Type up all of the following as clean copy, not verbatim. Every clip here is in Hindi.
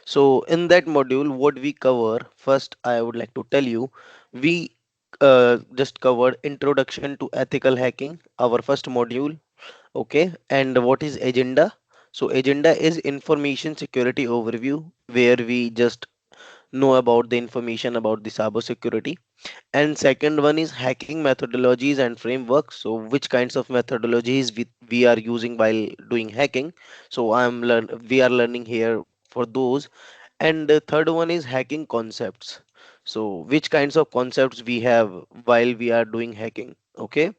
So in that module, what we cover first, I would like to tell you, we just covered introduction to ethical hacking, our first module. Okay, and what is agenda? So agenda is information security overview, where we just know about the information about the cyber security. And second one is hacking methodologies and frameworks. So which kinds of methodologies we are using while doing hacking. So we are learning here for those. And the third one is hacking concepts. So which kinds of concepts we have while we are doing hacking. Okay.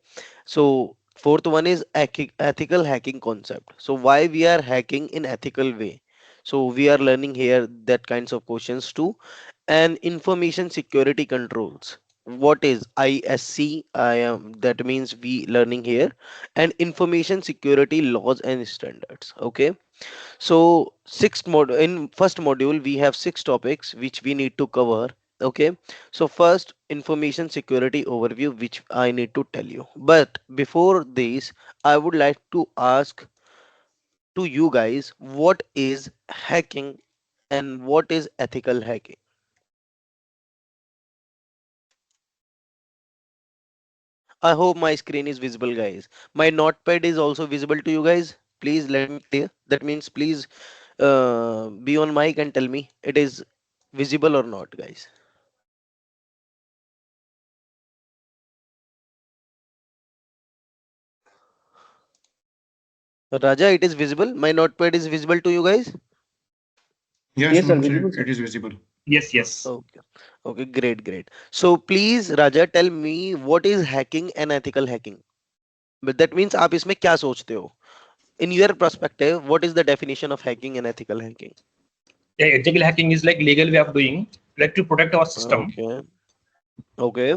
So fourth one is ethical hacking concept. So why we are hacking in ethical way. So we are learning here that kinds of questions too. And information security controls. What is ISC? I am that means we learning here. And information security laws and standards. Okay. So in first module we have six topics which we need to cover. Okay. So first, information security overview, which I need to tell you. But before this, I would like to ask to you guys, what is hacking and what is ethical hacking? I hope my screen is visible, guys. My notepad is also visible to you guys. Please let me clear. That means please be on mic and tell me it is visible or not, guys. Raja, it is visible. My notepad is visible to you guys. Yes, Yes, sir, Manoj, visible, sir. it is visible. Yes, yes. Okay. Okay, great, great. So please, Raja, tell me what is hacking and ethical hacking. But that means आप इसमें क्या सोचते हो? In your perspective, what is the definition of hacking and ethical hacking? Yeah, ethical hacking is like legal way of doing, like to protect our system, Okay. Okay.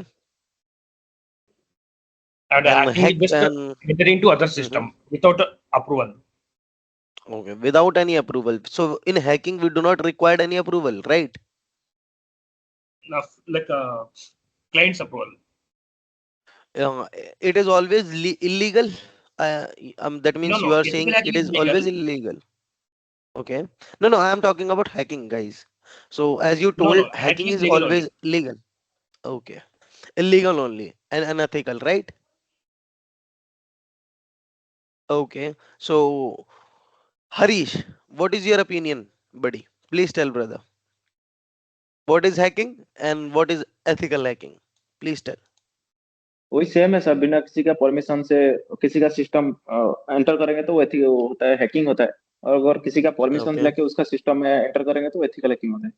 and And hacking hack is just and entering into other Mhm. system without approval. Okay, without any approval. So in hacking, we do not require any approval, right? Like client's approval. Uh, it is always illegal. Uh, that No, means you no. are Ethical saying hacking it is is legal. always illegal. Okay. No, no, I am talking about hacking, guys. So as you No, told, no. Hacking hacking is is legal always only. legal. Okay. Illegal only and unethical, right? Okay. So Harish, what is your opinion, buddy? Please tell, brother. What is hacking and what is ethical hacking? Please tell. वही सेम है सर, बिना किसी का परमिशन से किसी का सिस्टम एंटर करेंगे तो वो होता है, हैकिंग होता है। और अगर किसी का परमिशन Okay. लेके उसका सिस्टम में एंटर करेंगे तो एथिकल हैकिंग होता है,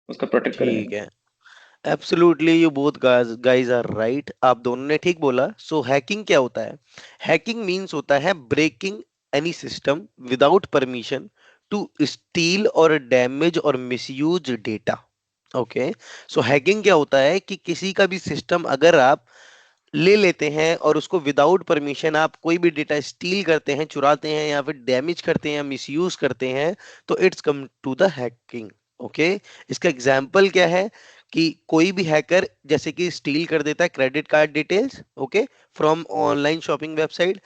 उसका प्रोटेक्ट करेंगे ठीक तो। है। Absolutely you both guys are right, आप दोनों ने ठीक बोला। सो हैकिंग क्या होता है? हैकिंग मींस होता है breaking any system without permission to steal और डैमेज और misuse data. Okay. So hacking क्या होता है कि किसी का भी सिस्टम अगर आप ले लेते हैं और उसको विदाउट परमिशन आप कोई भी डेटा स्टील करते हैं, चुराते हैं या फिर डैमेज करते हैं या मिसयूज करते हैं, तो it's come to the hacking. Okay. इसका एग्जांपल क्या है कि कोई भी हैकर जैसे कि स्टील कर देता है credit card details, okay, from online shopping website.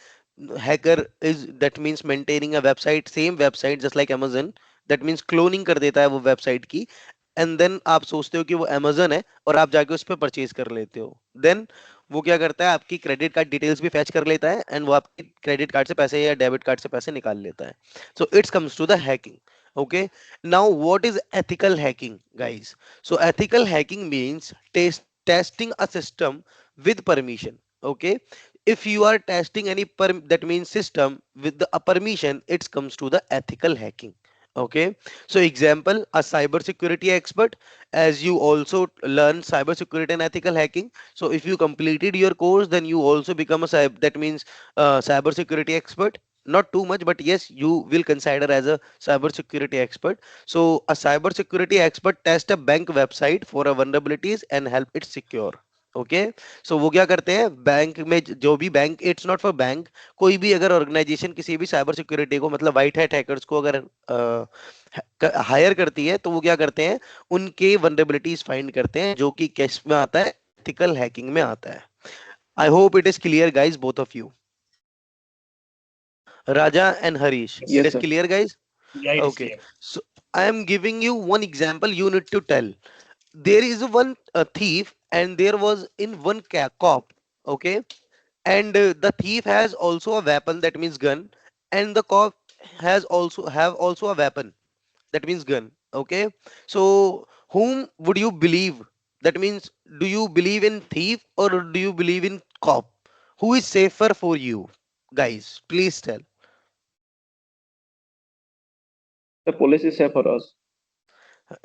Hacker is that means maintaining a website, same website just like Amazon। That means cloning कर देता है वो वेबसाइट की। एंड देन आप सोचते हो कि वो Amazon है और आप जाके उस पर परचेज कर लेते हो। देन वो क्या करता है, आपकी क्रेडिट कार्ड डिटेल्स भी फैच कर लेता है एंड वो आपके क्रेडिट कार्ड से पैसे या डेबिट कार्ड से पैसे निकाल लेता है। So it's comes to the hacking. Okay, now what is ethical hacking, guys? So ethical hacking means testing a system with permission. Okay, if you are testing any that means system with a permission, it comes to the ethical hacking. Okay, so example, a cyber security expert, as you also learn cyber security and ethical hacking. So if you completed your course, then you also become a that means cyber security expert. Not too much, but yes, you will consider as a cyber security expert. So a cyber security expert test a bank website for a vulnerabilities and help it secure. Okay. So वो क्या करते हैं, बैंक में जो भी bank, it's not for bank, कोई भी अगर ऑर्गेनाइजेशन किसी भी साइबर सिक्योरिटी को मतलब व्हाइट हैट हैकर्स को अगर हायर करती है, तो वो क्या करते हैं, उनके वनरेबिलिटीज फाइंड करते हैं, जो कि किस में आता है, एथिकल हैकिंग में आता है। I hope it is clear guys, both of you, Raja and Harish. It yes is sir. Yes. clear, guys? Yeah, it is Okay. clear. So, I am giving you one example. You need to tell. There is one thief, and there was in one cop. Okay, and the thief has also a weapon, that means gun, and the cop has also a weapon, that means gun. Okay, so whom would you believe? That means, do you believe in thief or do you believe in cop? Who is safer for you, guys? Please tell. The police is safe for us.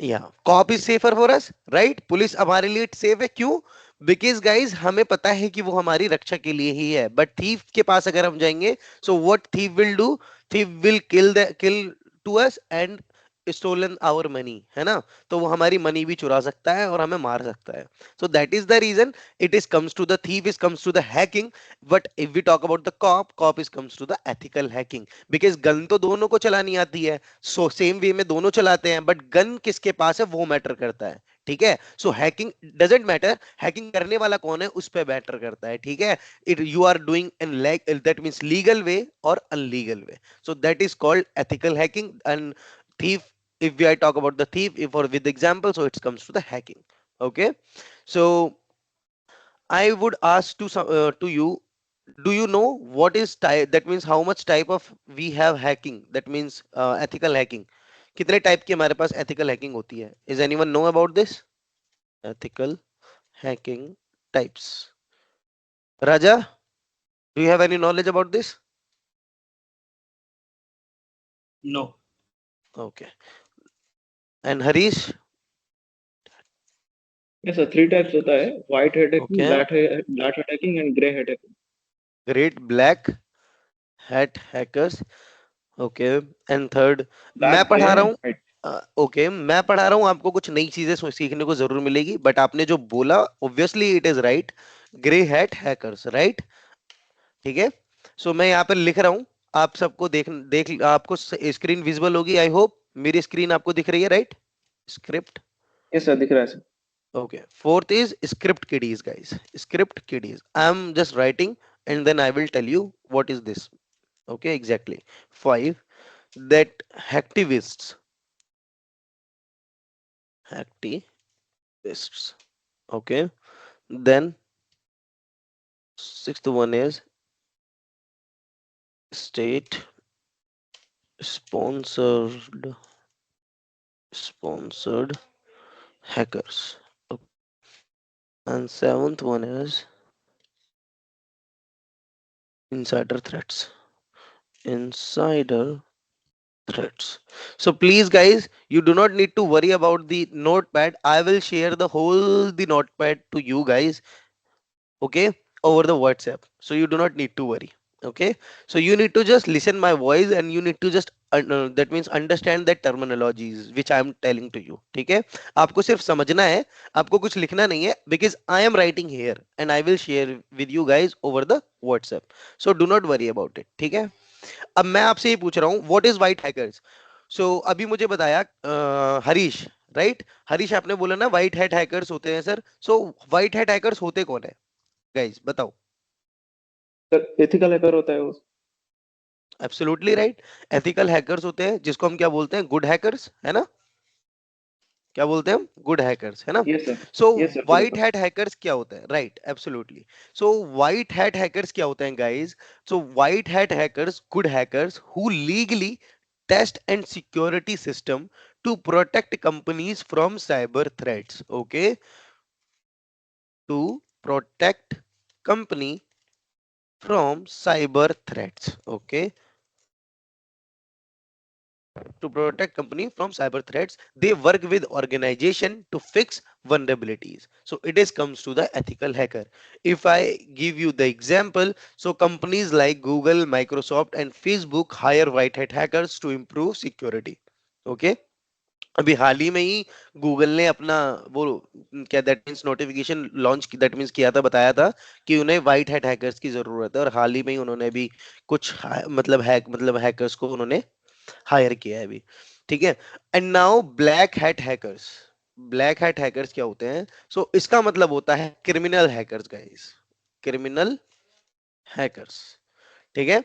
या cop is safer for us, right? Police हमारे लिए सेफ है, क्यों? बिकॉज गाइज हमें पता है कि वो हमारी रक्षा के लिए ही है, बट थीफ के पास अगर हम जाएंगे, so what thief will do? Thief will kill to us and stolen our money, है ना? तो वो हमारी मनी भी चुरा सकता है और हमें मार सकता है. So that is the reason it is comes to the thief, is comes to the hacking. But if we talk about the cop is comes to the ethical hacking. Because gun तो दोनों को चलानी आती है, सो सेम वे में दोनों चलाते हैं, बट गन किसके पास है वो मैटर करता है. ठीक है, सो हैकिंग डजेंट मैटर, हैकिंग करने वाला कौन है उस पे मैटर करता है. ठीक है, it you are doing in that means legal way और unlegal way, so that is called ethical hacking. And thief, if I talk about the thief, if or with example, so it comes to the hacking. Okay, so I would ask to you, do you know what is type, that means how much type of we have hacking, that means ethical hacking. कितने टाइप की हमारे पास ethical hacking होती है? Is anyone know about this? Ethical hacking types. Raja, do you have any knowledge about this? No. Okay. And Harish? Yes sir, 3 types होता है: white hat hacking, Okay. black hat hacking and grey hat hacking. Great. Black hat hackers. Okay. And third, मैं Black, पढ़ा grey रहा and हूँ. white. ओके, मैं पढ़ा रहा हूँ आपको, कुछ नई चीजें सीखने को जरूर मिलेगी, बट आपने जो बोला obviously it is right. Grey hat hackers, right? ठीक है, सो मैं यहाँ पर लिख रहा हूँ. आप सबको देख देख आपको स्क्रीन विजिबल होगी, आई होप. मेरी स्क्रीन आपको दिख रही है, राइट? स्क्रिप्ट. Yes sir, दिख रहा है sir. Okay, fourth is script kiddies, guys. Script kiddies, I'm just writing and then I will tell you what is this. Okay, exactly. Five, that hacktivists. Hacktivists. Okay. Then sixth one is state sponsored hackers. Okay. And seventh one is insider threats. Insider threats. So please guys, you do not need to worry about the notepad. I will share the notepad to you guys, okay, over the WhatsApp, so you do not need to worry. Okay, so you need to just listen my voice and you need to just that means understand that terminologies which I am telling to you. ठीक है, आपको सिर्फ समझना है, आपको कुछ लिखना नहीं है, because I am writing here and I will share with you guys over the WhatsApp, so do not worry about it. ठीक है, अब मैं आपसे ये पूछ रहा हूँ, व्हाट इज व्हाइट हैकर्स? सो अभी मुझे बताया हरीश, राइट? हरीश, आपने बोला ना व्हाइट हैट हैकर्स होते हैं सर, सो व्हाइट हैट हैकर्स होते कौन है गाइस, बताओ. सर एथिकल हैकर होता है वो. Absolutely right. एथिकल हैकर्स होते हैं, जिसको हम क्या बोलते हैं, गुड हैकर्स, है ना? क्या बोलते हैं हम? गुड हैकर्स, है ना? Yes sir. So Yes sir, white बिल्कुल. हैट हैकर्स क्या होता है? Right, absolutely. So white hat hackers क्या होते हैं guys? So white hat hackers, good hackers who legally test and security system to protect companies from cyber threats. Okay, to protect company from cyber threats. Okay, to protect company from cyber threats, they work with organization to fix vulnerabilities. So it is comes to the ethical hacker. If I give you the example, so companies like Google, Microsoft and Facebook hire white hat hackers to improve security. Okay, अभी हाल ही में ही गूगल ने अपना वो क्या that means notification launch, that means किया था, बताया था कि उन्हें वाइट हैट हैकर्स की जरूरत है, और हाल ही में ही उन्होंने भी कुछ मतलब हैकर्स को उन्होंने हायर किया है अभी. ठीक है, and now black hat hackers. Black hat hackers क्या होते हैं? सो इसका मतलब होता है criminal hackers guys, criminal hackers. ठीक है,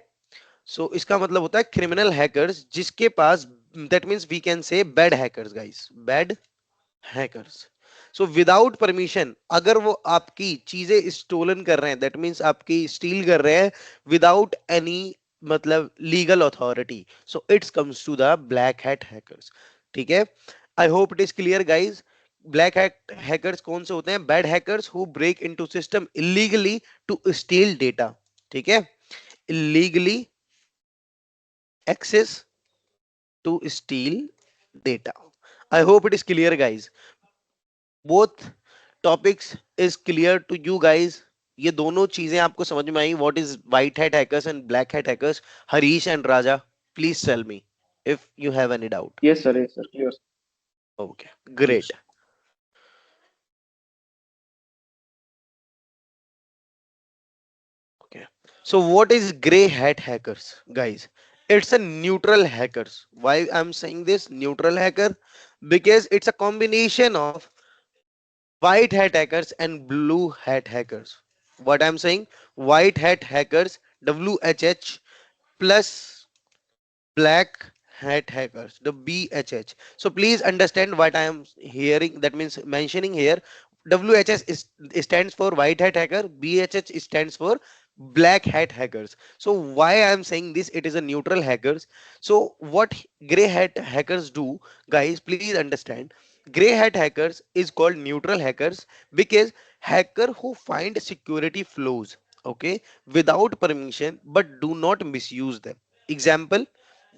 सो इसका मतलब होता है क्रिमिनल हैकर्स जिसके पास that means we can say bad hackers guys, bad hackers. So without permission अगर वो आपकी चीजें स्टोलन कर रहे हैं, दैट मीन्स आपकी स्टील कर रहे हैं विदाउट एनी मतलब legal authority, so it's comes to the black hat hackers. ठीक है, I hope it is clear guys. Black hat hackers कौन से होते हैं? Bad hackers who break into system illegally to steal data. ठीक है, illegally access to steal data. I hope it is clear guys. Both topics is clear to you guys. ये दोनों चीजें आपको समझ में आई? What is white hat hackers and black hat hackers? Harish and Raja, please tell me if you have any doubt. Yes sir, clear. Okay, great. Okay, so what is gray hat hackers guys? It's a neutral hackers. Why I'm saying this neutral hacker? Because it's a combination of white hat hackers and blue hat hackers. What I'm saying, white hat hackers, WHH, plus black hat hackers, the BHH. So please understand what I am hearing, that means mentioning here. WHS stands for white hat hacker, BHH stands for black hat hackers. So why I am saying this, it is a neutral hackers. So what gray hat hackers do guys, please understand, gray hat hackers is called neutral hackers because hacker who find security flaws, okay, without permission but do not misuse them. Example,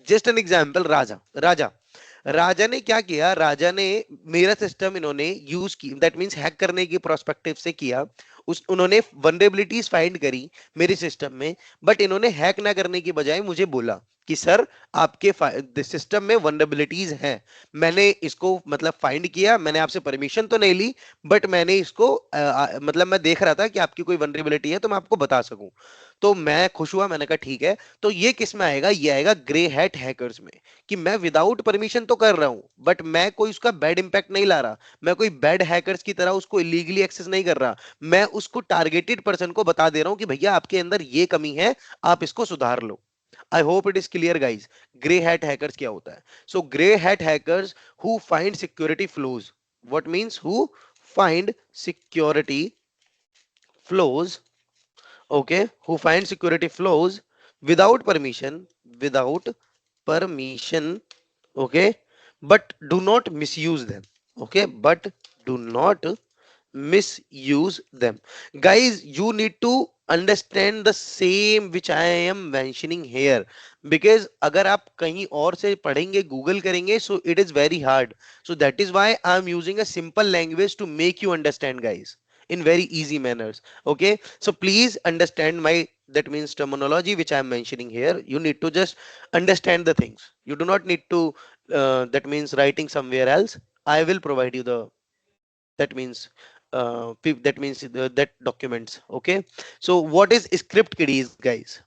just an example, राजा राजा ने क्या किया, राजा ने मेरा सिस्टम इन्होंने यूज की, दैट मींस हैक करने की प्रोस्पेक्टिव से किया. उन्होंने वनरेबिलिटीज फाइंड करी मेरे सिस्टम में, बट इन्होंने हैक ना करने की बजाय मुझे बोला कि सर आपके सिस्टम में वनरेबिलिटीज हैं. मैंने इसको मतलब फाइंड किया, मैंने आपसे परमिशन तो नहीं ली, बट मैंने इसको मतलब मैं देख रहा था कि आपकी कोई वनरेबिलिटी है तो मैं आपको बता सकूं. तो मैं खुश हुआ, मैंने कहा ठीक है. तो ये किस में आएगा? ये आएगा ग्रे हैट हैकर्स में, कि मैं विदाउट परमिशन तो कर रहा हूं बट मैं कोई उसका बैड इंपैक्ट नहीं ला रहा, मैं कोई बैड हैकर्स की तरह उसको इलीगली एक्सेस नहीं कर रहा, मैं उसको टारगेटेड पर्सन को बता दे रहा हूं कि भैया आपके अंदर ये कमी है, आप इसको सुधार लो. I hope it is clear guys. Grey hat hackers क्या होता है? So grey hat hackers who find security flaws. What means who find security flaws, okay, who find security flaws without permission, okay, but do not misuse them, okay, but do not misuse them. Guys, you need to understand the same which I am mentioning here, because अगर आप कहीं और से पढ़ेंगे, गूगल करेंगे, so it is very hard. So that is why I am using a simple language to make you understand guys in very easy manners. Okay, so please understand my, that means terminology which I am mentioning here. You need to just understand the things. You do not need to that means writing somewhere else. I will provide you the, that means that means that documents. Okay, so what is script kiddies guys?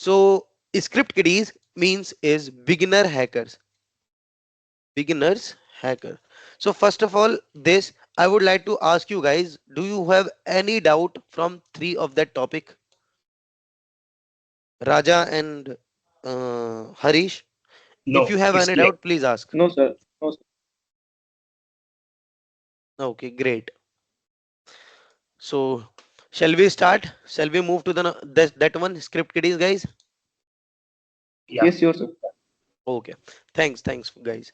So script kiddies means is beginners hacker. So first of all, this I would like to ask you guys, do you have any doubt from three of that topic? Raja and Harish, No, if you have it's any clear. doubt, please ask. No sir, no sir. Okay, great. So shall we start? Shall we move to the that one, script kiddies guys? Yeah. Yes sure sir. Okay, thanks guys.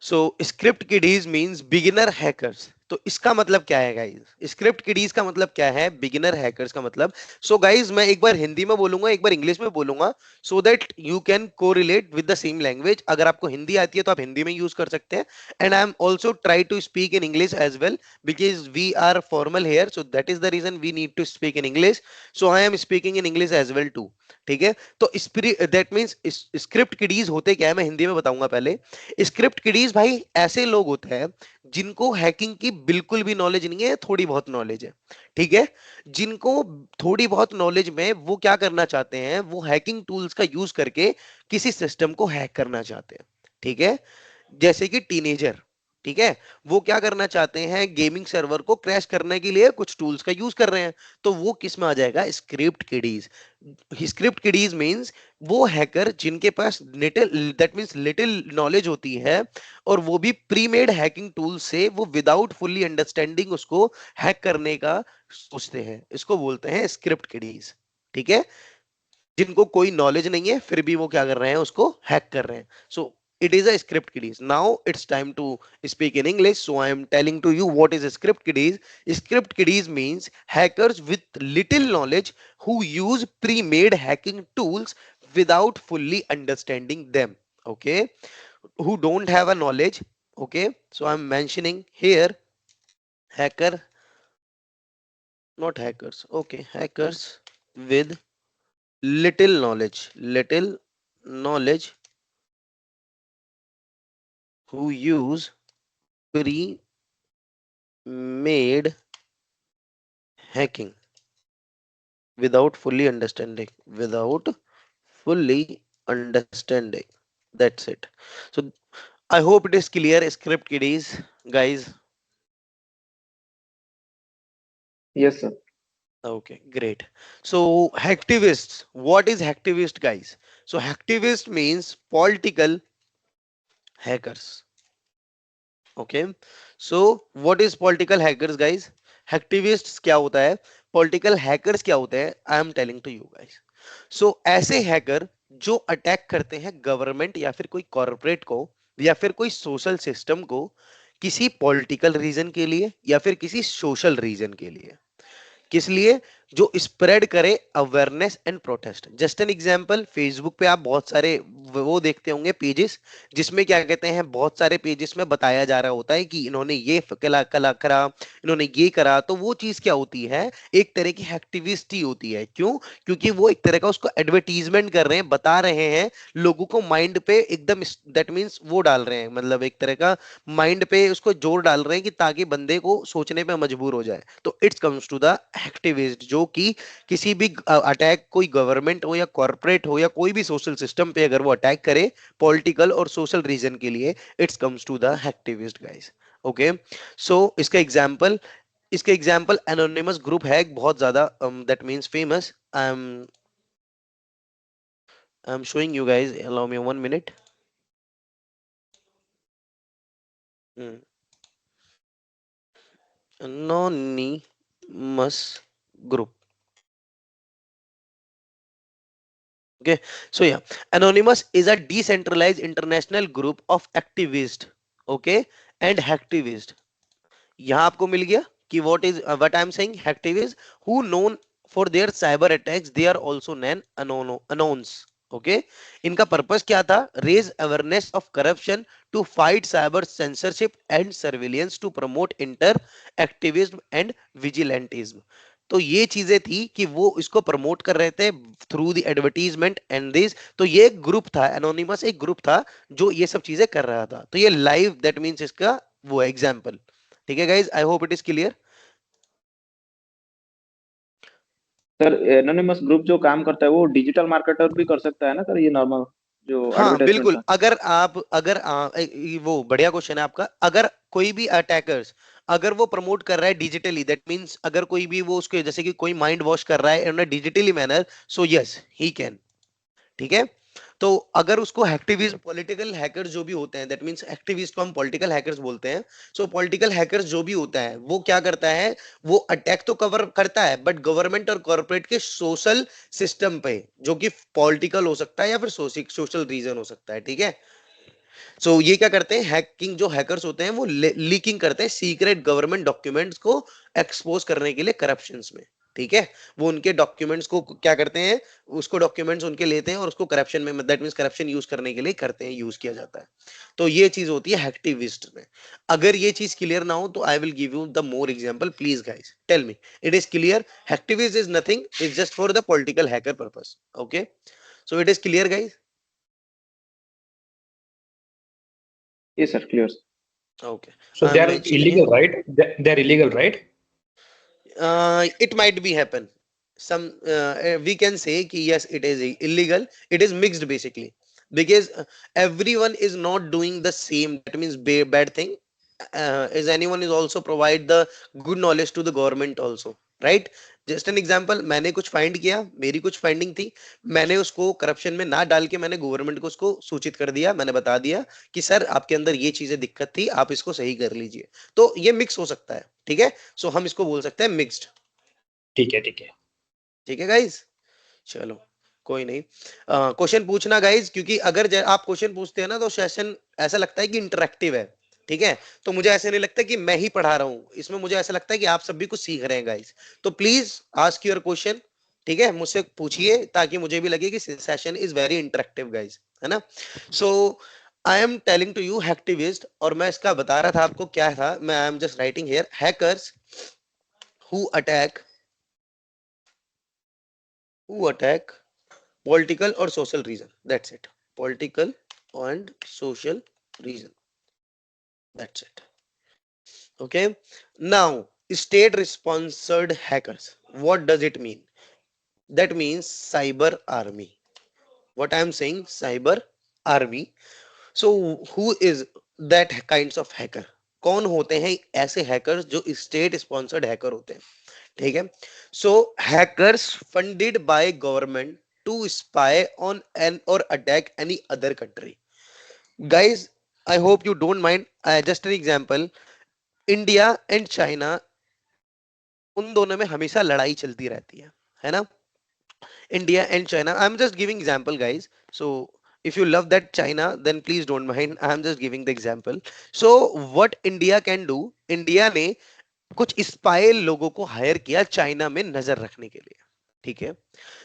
So script kiddies means beginner hackers. तो इसका मतलब क्या है गाइज? स्क्रिप्ट किडीज का मतलब क्या है? बिगिनर हैकर्स का मतलब. सो गाइज मैं एक बार हिंदी में बोलूंगा, एक बार इंग्लिश में बोलूंगा, सो that you can correlate with the same language. अगर आपको हिंदी आती है तो आप हिंदी में यूज कर सकते हैं, and I am also try to speak in English as well because we are formal here, so that is the reason we need to speak in English. So I am speaking in English as well too. ठीक है, तो दैट मीन्स स्क्रिप्ट किडीज होते क्या है, मैं हिंदी में बताऊंगा पहले. स्क्रिप्ट किडीज भाई ऐसे लोग होते हैं जिनको हैकिंग की बिल्कुल भी नॉलेज नहीं है, थोड़ी बहुत नॉलेज है. ठीक है, जिनको थोड़ी बहुत नॉलेज में वो क्या करना चाहते हैं, वो हैकिंग टूल्स का यूज करके किसी सिस्टम को हैक करना चाहते हैं. ठीक है, जैसे कि टीनेजर. ठीक है, वो क्या करना चाहते हैं, गेमिंग सर्वर को क्रैश करने के लिए कुछ टूल्स का यूज कर रहे हैं, तो वो किस में आ जाएगा, script kiddies. Script kiddies means वो हैकर जिनके पास little, that means little knowledge होती है, और वो भी प्री मेड हैकिंग टूल से वो विदाउट फुल्ली अंडरस्टैंडिंग उसको हैक करने का सोचते हैं, इसको बोलते हैं स्क्रिप्ट किडीज। ठीक है, जिनको कोई नॉलेज नहीं है फिर भी वो क्या कर रहे हैं, उसको हैक कर रहे हैं। सो it is a script kiddies. Now it's time to speak in English, so I am telling to you what is a script kiddies. Script kiddies means hackers with little knowledge who use pre-made hacking tools without fully understanding them. Okay, who don't have a knowledge. Okay, so I'm mentioning here hacker, not hackers. Okay, hackers with little knowledge, little knowledge, who use pre-made hacking without fully understanding, without fully understanding. That's it. So I hope it is clear, script kiddies, guys. Yes, sir. Okay, great. So hacktivists, what is hacktivist, guys? So hacktivist means political hackers. Okay, so what is political hackers, guys? Hacktivists क्या होता है, political hackers क्या होते हैं, I am telling to you guys. So ऐसे हैकर जो अटैक करते हैं गवर्नमेंट या फिर कोई कॉर्पोरेट को या फिर कोई सोशल सिस्टम को, किसी पॉलिटिकल रीजन के लिए या फिर किसी सोशल रीजन के लिए, किस लिए, जो स्प्रेड करे awareness and protest. Just an example, Facebook पे आप बहुत सारे वो देखते होंगे पेजेस, जिसमें क्या कहते हैं, बहुत सारे पेजेस में बताया जा रहा होता है कि इन्होंने ये कला कला करा, इन्होंने ये करा, तो वो चीज क्या होती है, एक तरह की एक्टिविस्ट ही होती है। क्यों? क्योंकि वो एक तरह का उसको एडवर्टीजमेंट कर रहे हैं, बता रहे हैं लोगों को, माइंड पे एकदम, दैट मीन्स वो डाल रहे हैं, मतलब एक तरह का माइंड पे उसको जोर डाल रहे हैं कि ताकि बंदे को सोचने पे मजबूर हो जाए। तो it's comes to the activist, जो कि किसी भी अटैक, कोई गवर्नमेंट हो या कॉर्पोरेट हो या कोई भी सोशल सिस्टम पे अगर वो अटैक करे पॉलिटिकल और सोशल रीजन के लिए, it's comes to the activist, guys. Okay, so इसका एग्जांपल एनोनिमस ग्रुप है एक बहुत ज्यादा, that means famous. I am showing you guys, allow me 1 minute. Anonymous group. Okay, so yeah, Anonymous is a decentralized international group of activists, okay, and hacktivists. यहाँ आपको मिल गया कि what I'm saying, hacktivists who known for their cyber attacks, they are also known anons. ओके, इनका पर्पस क्या था, raise awareness of corruption, to fight cyber censorship and surveillance, to promote inter activism and vigilantism. तो ये चीजें थी कि वो इसको प्रमोट कर रहे थे through the advertisement and this. तो ये एक ग्रुप था, एनोनिमस एक ग्रुप था जो ये सब चीजें कर रहा था। तो ये लाइव, दैट मींस इसका वो एग्जांपल। ठीक है guys, I hope it is clear. Sir anonymous group जो काम करता है वो डिजिटल मार्केटर भी कर सकता है ना सर, ये नॉर्मल जो हाँ एडवर्टाइजमेंट बिल्कुल, था। अगर वो बढ़िया क्वेश्चन है आपका। अगर कोई भी अटैकर्स, अगर वो प्रमोट कर रहा है डिजिटली, दैट मींस अगर कोई भी वो उसके, जैसे कि कोई माइंड वॉश कर रहा है in a digitally manner, so yes he can. ठीक है, तो अगर उसको एक्टिविस्ट, पॉलिटिकल हैकर्स जो भी होते हैं, दैट मींस एक्टिविस्ट को हम पॉलिटिकल हैकर्स बोलते हैं। सो पॉलिटिकल हैकर्स जो भी होता है वो क्या करता है, वो अटैक तो कवर करता है बट गवर्नमेंट और कॉर्पोरेट के सोशल सिस्टम पे, जो कि पॉलिटिकल हो सकता है या फिर सोशल रीजन हो सकता है। ठीक है, सो ये क्या करते हैं, हैकिंग जो हैकर्स होते हैं वो लीकिंग करते हैं सीक्रेट गवर्नमेंट डॉक्यूमेंट्स को एक्सपोज करने के लिए करप्शंस में। ठीक है, वो उनके डॉक्यूमेंट्स को क्या करते हैं, उसको डॉक्यूमेंट्स उनके लेते हैं और उसको करप्शन में, दैट मींस करप्शन यूज करने के लिए करते हैं, यूज किया जाता है। तो ये चीज होती है हैक्टिविस्ट में। अगर ये चीज क्लियर ना हो तो I will give you the more example, please guys tell me it is clear. Hacktivist is nothing, is just for the political hacker purpose. Okay, so it is clear guys. ये sir clear. Okay, So they I'm are mentioning illegal, here. right? They're illegal, right? It might be happen. Some we can say कि yes, it is illegal. It is mixed basically because everyone is not doing the same. That means bad thing. is anyone is also provide the good knowledge to the government also, right? Just an example, मैंने कुछ फाइंड किया, मेरी कुछ फाइंडिंग थी, मैंने उसको करप्शन में ना डाल के मैंने गवर्नमेंट को उसको सूचित कर दिया, मैंने बता दिया कि सर आपके अंदर ये चीजें दिक्कत थी, आप इसको सही कर लीजिए। तो ये मिक्स हो सकता है, ठीक है, सो हम इसको बोल सकते हैं मिक्स्ड। ठीक है ठीक है। ठीक है गाइज, चलो कोई नहीं, क्वेश्चन पूछना गाइज, क्योंकि अगर आप क्वेश्चन पूछते हैं ना तो सेशन ऐसा लगता है कि इंटरेक्टिव है, ठीक है, तो मुझे ऐसे नहीं लगता कि मैं ही पढ़ा रहा हूं इसमें, मुझे ऐसा लगता है कि आप सब भी कुछ सीख रहे हैं गाइज। तो प्लीज आस्क योर क्वेश्चन, ठीक है, मुझसे पूछिए ताकि मुझे भी लगे कि session is very interactive guys, है ना। So I am telling to you hacktivist, और मैं इसका बता रहा था आपको क्या था, मैं आई am just writing here, hackers who attack political or social reason, that's it, political and social reason, that's it, okay. Now state sponsored hackers, what does it mean? That means cyber army, what I am saying, cyber army. So who is that kinds of hacker, कौन होते हैं ऐसे हैकर्स जो स्टेट स्पॉन्सर्ड हैकर होते हैं, ठीक है। So hackers funded by government to spy on and or attack any other country. Guys I hope you don't mind, just an example, India and China, उन दोनों में हमेशा लड़ाई चलती रहती है ना। India and China, I am just giving example guys, so if you love that China then please don't mind, I am just giving the example. So what India can do, India ने कुछ स्पाई लोगों को हायर किया चाइना में नजर रखने के लिए, ठीक है।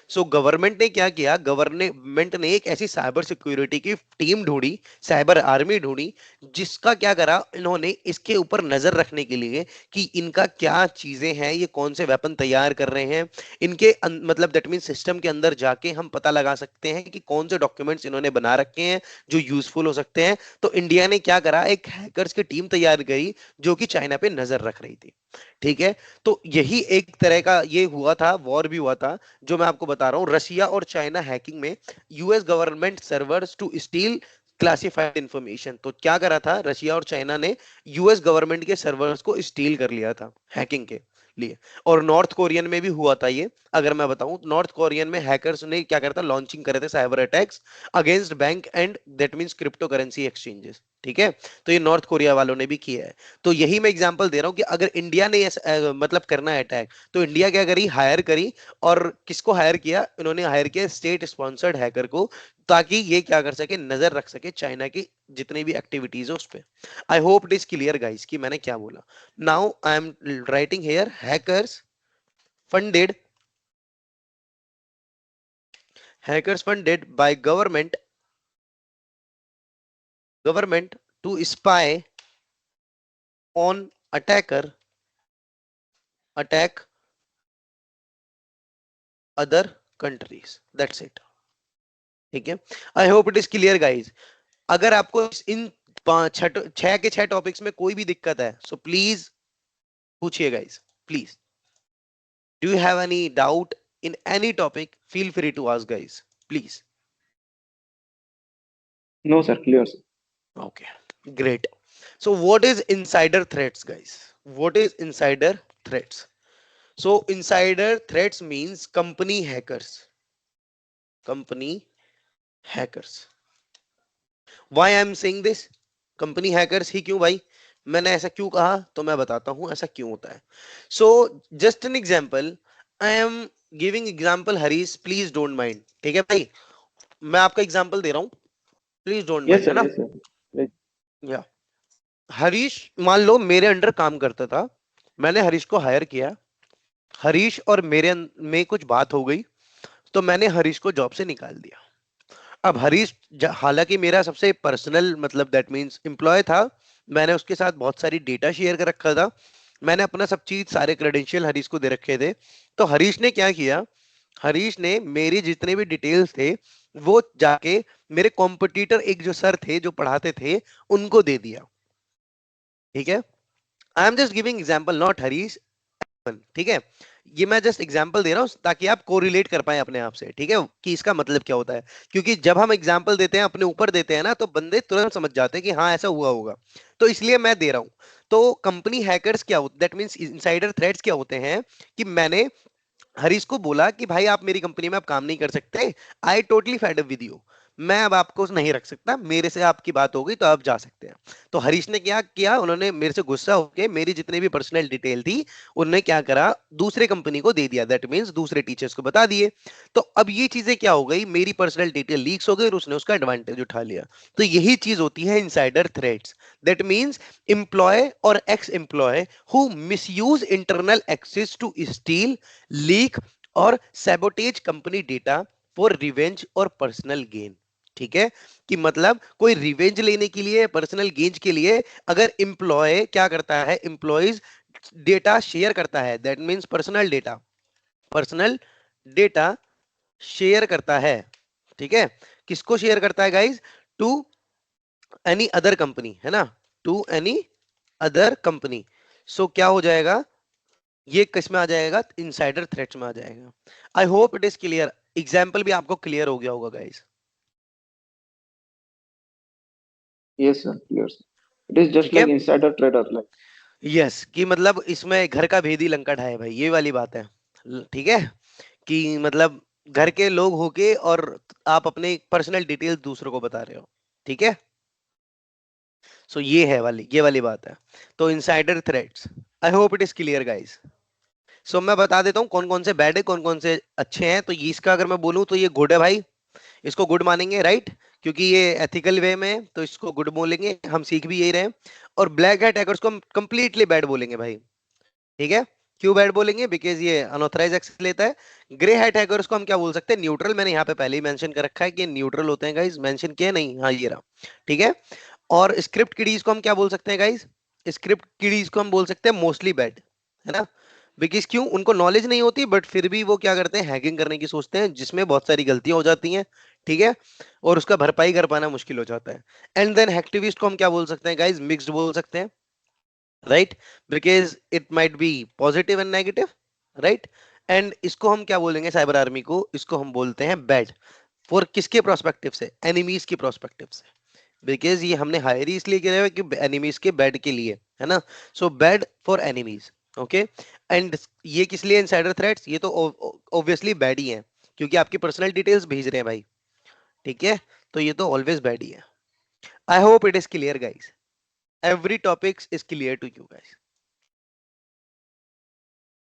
सो गवर्नमेंट ने क्या किया, गवर्नमेंट ने एक ऐसी साइबर सिक्योरिटी की टीम ढूंढी, साइबर आर्मी ढूंढी, जिसका क्या करा इन्होंने, इसके ऊपर नजर रखने के लिए कि इनका क्या चीजें हैं, ये कौन से वेपन तैयार कर रहे हैं, इनके मतलब दैट मीन सिस्टम के अंदर जाके हम पता लगा सकते हैं कि कौन से डॉक्यूमेंट्स इन्होंने बना रखे हैं जो यूजफुल हो सकते हैं। तो इंडिया ने क्या करा, एक हैकर्स की टीम तैयार करी जो कि चाइना पे नजर रख रही थी, ठीक है। तो यही एक तरह का ये हुआ था, वॉर भी हुआ था, जो मैं आपको बता रहा हूं, रशिया और चाइना हैकिंग में US government servers to steal classified information. तो क्या करा था, रशिया और चाइना ने यूएस गवर्नमेंट के सर्वर्स को स्टील कर लिया था हैकिंग के लिए। और नॉर्थ कोरियन में भी हुआ था ये, अगर मैं बताऊं, नॉर्थ कोरियन में हैकर्स ने क्या करा था, लॉन्चिंग करे थे cyber attacks against bank and that means crypto currency exchanges, ठीक है। तो ये नॉर्थ कोरिया वालों ने भी किया है। तो यही मैं एग्जांपल दे रहा हूं कि अगर इंडिया ने मतलब करना है अटैक, तो इंडिया क्या करी, हायर करी, और किसको हायर किया, इन्होंने हायर किया स्टेट स्पॉन्सर्ड हैकर को, ताकि ये क्या कर सके, नजर रख सके चाइना की जितनी भी एक्टिविटीज है उस पर। आई hope it is clear guys कि मैंने क्या बोला। Now I am writing here, hackers funded by government to spy on attack other countries, that's it, ठीक है। I hope it is clear guys. अगर आपको इन छह के छह टॉपिक्स में कोई भी दिक्कत है सो प्लीज पूछिए guys, please. Do you have any doubt in any topic, feel free to ask guys, please. No, sir. Clear, sir. Okay, great. So what is insider threats, guys? What is insider threats? So insider threats means company hackers. Why I am saying this? Company hackers ही क्यों भाई, मैंने ऐसा क्यों कहा, तो मैं बताता हूं ऐसा क्यों होता है। So just an example, I am giving example, Harish please don't mind, ठीक है भाई, मैं आपका एग्जांपल दे रहा हूं, प्लीज डोंट Yes, माइंड, है sir. ना। Yes, sir. Please. या हरीश मान लो मेरे अंडर काम करता था, मैंने हरीश को हायर किया, हरीश और मेरे में कुछ बात हो गई, तो मैंने हरीश को जॉब से निकाल दिया। अब हरीश हालांकि मेरा सबसे पर्सनल मतलब दैट मींस एम्प्लॉय था, मैंने उसके साथ बहुत सारी डेटा शेयर कर रखा था, मैंने अपना सब चीज सारे क्रेडेंशियल हरीश को दे रखे थे। तो हरीश ने क्या किया, हरीश ने मेरी जितने भी डिटेल्स थे वो जाके मेरे कॉम्पिटिटर एक जो सर थे जो पढ़ाते थे उनको दे दिया, ठीक है। आई am just giving example, not Harish, ठीक है। ये मैं जस्ट एग्जांपल दे रहा हूं ताकि आप कोरिलेट कर पाए अपने आप से, ठीक है, कि इसका मतलब क्या होता है। क्योंकि जब हम एग्जांपल देते हैं अपने ऊपर देते हैं ना, तो बंदे तुरंत समझ जाते हैं कि हाँ ऐसा हुआ होगा, तो इसलिए मैं दे रहा हूं। तो कंपनी हैकर्स क्या होते, दैट मींस इनसाइडर थ्रेट्स क्या होते हैं कि मैंने हरीश को बोला कि भाई आप मेरी कंपनी में आप काम नहीं कर सकते, I totally fed up with you, मैं अब आपको नहीं रख सकता, मेरे से आपकी बात हो गई तो आप जा सकते हैं। तो हरीश ने क्या किया, उन्होंने मेरे से गुस्सा होकर मेरी जितनी भी पर्सनल डिटेल थी उन्होंने क्या करा, दूसरे कंपनी को दे दिया, दैट मींस दूसरे टीचर्स को बता दिए। तो अब ये चीजें क्या हो गई, मेरी पर्सनल डिटेल लीक्स हो गई और उसने उसका एडवांटेज उठा लिया। तो यही चीज होती है insider threats, that means employ or ex employ who misuse internal access to steal, leak or sabotage company data for revenge or personal gain. ठीक है, कि मतलब कोई रिवेंज लेने के लिए, पर्सनल गेन के लिए अगर एम्प्लॉय क्या करता है, एम्प्लॉयज डेटा शेयर करता है, that means personal data share करता है। ठीक है, किसको शेयर करता है guys, to any other company, है ना, to any other company. So क्या हो जाएगा, ये किस में आ जाएगा, इनसाइडर थ्रेट्स में आ जाएगा। आई hope it is clear, example भी आपको क्लियर हो गया होगा guys. Yes, sir. Clear, sir. It is just ठीक है, like insider trader, like. Yes, कि मतलब इसमें घर का भेदी लंका ढाए भाई, ये वाली बात है। ठीक है, कि मतलब घर के लोग होके और आप अपने पर्सनल डिटेल्स दूसरों को बता रहे हो। ठीक है, सो ये वाली बात है। तो insider threats, I hope it is clear guys. So मैं बता देता हूँ कौन कौन से बैड है, कौन कौन से अच्छे हैं। तो ये इसका अगर मैं बोलूँ तो ये गुड है भाई, इसको गुड मानेंगे, राइट, क्योंकि ये एथिकल वे में है, तो इसको गुड बोलेंगे, हम सीख भी यही रहे हैं। और ब्लैक हैट हैकर्स को हम कंप्लीटली बैड बोलेंगे भाई। ठीक है, क्यों बैड बोलेंगे, बिकॉज ये अनऑथराइज एक्सेस लेता है। ग्रे हैट हैकर्स को हम क्या बोल सकते हैं, न्यूट्रल, मैंने यहाँ पे पहले ही मेंशन कर रखा है कि न्यूट्रल होते हैं गाइज, मेंशन किया नहीं, हाँ ये रहा। ठीक है, और स्क्रिप्ट किडीज को हम क्या बोल सकते हैं गाइज, स्क्रिप्ट किडीज को हम बोल सकते हैं मोस्टली बैड, है ना, बिकॉज क्यों, उनको नॉलेज नहीं होती बट फिर भी वो क्या करते हैं, हैकिंग करने की सोचते हैं, जिसमें बहुत सारी गलतियां हो जाती हैं। ठीक है, और उसका भरपाई कर पाना मुश्किल हो जाता है। एंड देन हैक्टिविस्ट को हम क्या बोल सकते हैं गाइज, मिक्स्ड बोल सकते हैं, right, because it might be positive and negative, right. And इसको हम क्या बोलेंगे, साइबर आर्मी को, इसको हम बोलते हैं बैड, फॉर किसके प्रोस्पेक्टिव से, एनिमीज के प्रोस्पेक्टिव से, बिकॉज ये हमने हायर ही इसलिए किया है कि एनिमीज के बैड के लिए, है ना। So bad for enemies, okay. And ये किस लिए इनसाइडर थ्रेट्स, ये तो ऑब्वियसली बैड ही है, क्योंकि आपकी पर्सनल डिटेल्स भेज रहे हैं भाई। ठीक है, तो ये तो ऑलवेज बैड ही है। I hope it is clear guys, every topic is clear to you guys.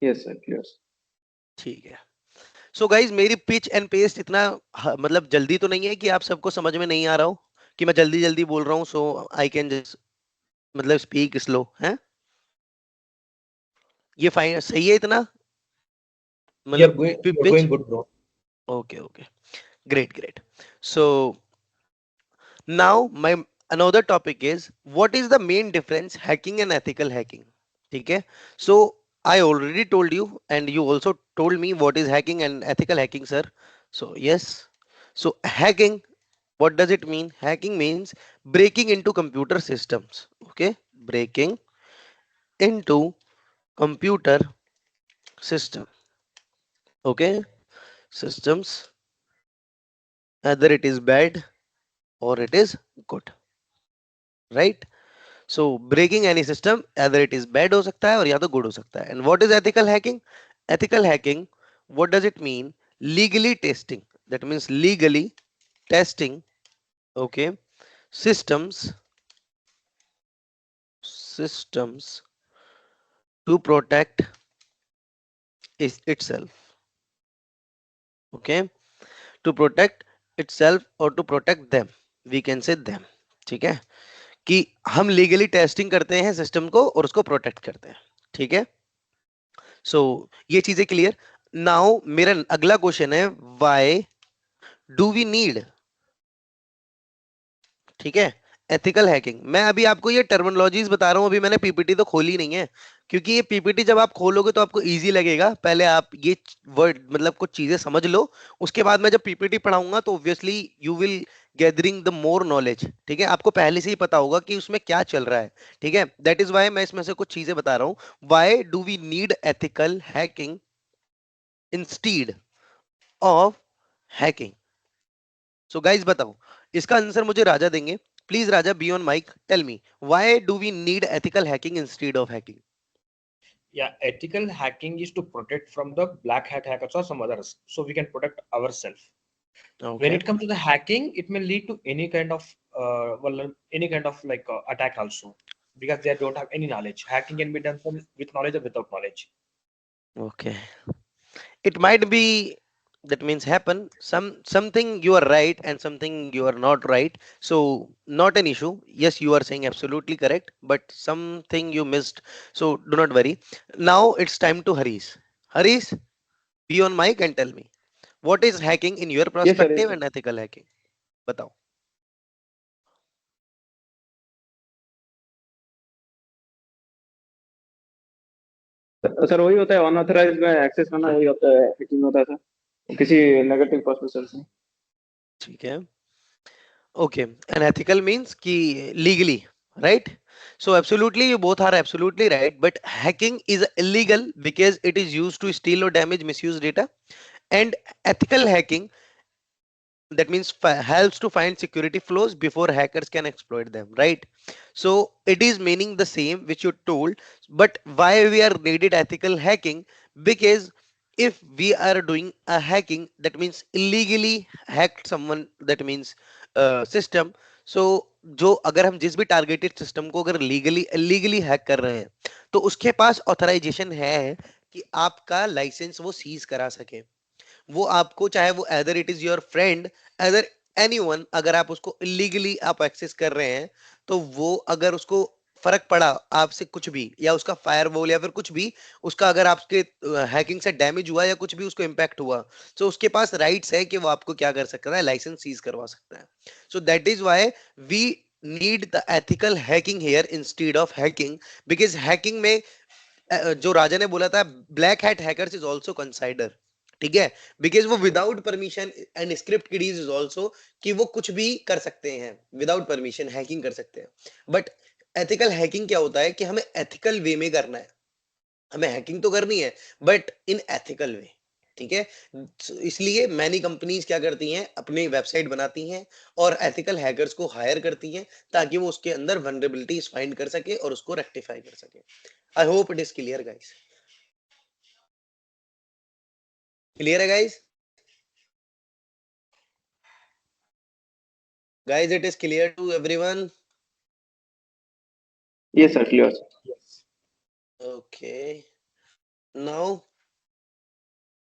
Yes, sir. Clear, sir. ठीक है, सो गाइज मेरी पिच एंड पेस्ट इतना मतलब जल्दी तो नहीं है कि आप सबको समझ में नहीं आ रहा हो, कि मैं जल्दी जल्दी बोल रहा हूँ, सो आई कैन जस्ट मतलब स्पीक स्लो है, ये फाइन सही है इतना, मतलब You're pitch, going good, bro. Okay okay, great great. So now my another topic is what is the main difference hacking and ethical hacking. ठीक है, so I already told you and you also told me what is hacking and ethical hacking, sir. So yes, so hacking, what does it mean, hacking means breaking into computer systems, okay, breaking into computer system, okay, systems, either it is bad or it is good, right. So breaking any system, either it is bad हो सकता है और या तो गुड हो सकता है। And what is ethical hacking, ethical hacking, what does it mean, legally testing, that means legally testing, okay, systems systems to protect itself, okay, to protect itself or to protect them, we can say them। ठीक है, कि हम लीगली टेस्टिंग करते हैं सिस्टम को और उसको प्रोटेक्ट करते हैं। ठीक है, सो ये चीजें क्लियर। नाउ मेरा अगला क्वेश्चन है, व्हाई डू वी नीड, ठीक है, एथिकल हैकिंग। मैं अभी आपको ये टर्मिनोलॉजीज बता रहा हूं, अभी मैंने पीपीटी तो खोली नहीं है, क्योंकि ये पीपीटी जब आप खोलोगे तो आपको इजी लगेगा। पहले आप ये वर्ड मतलब कुछ चीजें समझ लो, उसके बाद मैं जब पीपीटी पढ़ाऊंगा तो obviously you will gathering the more knowledge. ठीक है, आपको पहले से ही पता होगा कि उसमें क्या चल रहा है। ठीक है, दैट इज वाई मैं इसमें से कुछ चीजें बता रहा हूं, why do we need ethical hacking instead of hacking. So guys बताओ, इसका आंसर मुझे राजा देंगे, Please, Raja, be on mic. Tell me, why do we need ethical hacking instead of hacking? Yeah, ethical hacking is to protect from the black hat hackers or some others, so we can protect ourselves. When Okay. it comes to the hacking, it may lead to any kind of any kind of like attack also, because they don't have any knowledge. Hacking can be done from with knowledge or without knowledge. Okay. It might be, that means happen something you are right and something you are not right. So not an issue. Yes, you are saying absolutely correct, but something you missed. So do not worry. Now it's time to Harish. Harish, be on mic and tell me what is hacking in your Yes perspective sir. and ethical hacking. Batao. Sir वही होता है अनऑथराइज्ड में एक्सेस करना, वही होता है हैकिंग होता है सर, किसी नेगेटिव पर्पस से। ठीक है. Okay, and ethical means ki legally, right? So absolutely, you both are absolutely right. But hacking is illegal because it is used to steal or damage, misuse data. And ethical hacking, that means helps to find security flaws before hackers can exploit them, right? So it is meaning the same which you told. But why we are needed ethical hacking? Because if we are doing a hacking, that means illegally hacked someone, that means system. So जो अगर हम जिस भी टारगेटेड सिस्टम को अगर लीगली इलीगली हैक कर रहे हैं, तो उसके पास ऑथराइजेशन है कि आपका लाइसेंस वो सीज करा सके. वो आपको, चाहे वो either it is your friend, either anyone, अगर आप उसको इलीगली आप एक्सेस कर रहे हैं, तो वो अगर उसको फर्क पड़ा आपसे कुछ भी, या उसका फायरवॉल या फिर कुछ भी, उसका अगर आपके हैकिंग से डैमेज हुआ या कुछ भी उसको इम्पैक्ट हुआ, तो उसके पास राइट्स है कि वो आपको क्या कर सकता है, लाइसेंस सीज करवा सकता है. So that is why we need the ethical hacking here instead of hacking. Because hacking में जो राजा ने बोला था, black hat hackers is also consider. ठीक है, बिकॉज वो without permission and script kiddies is also, कि वो कुछ भी कर सकते हैं, विदाउट परमिशन हैकिंग कर सकते हैं. बट एथिकल हैकिंग क्या होता है कि हमें एथिकल वे में करना है. हमें हैकिंग तो करनी है, बट इन एथिकल वे. ठीक है. इसलिए मैनी कंपनीज क्या करती हैं, अपनी वेबसाइट बनाती हैं और एथिकल हैकर्स को हायर करती हैं, ताकि वो उसके अंदर वनरेबिलिटीज फाइंड कर सके और उसको रेक्टिफाई कर सके. I hope it is clear guys. Clear है guys? Guys, it is clear to everyone. Yes sir, clear sir. Yes. Okay. Now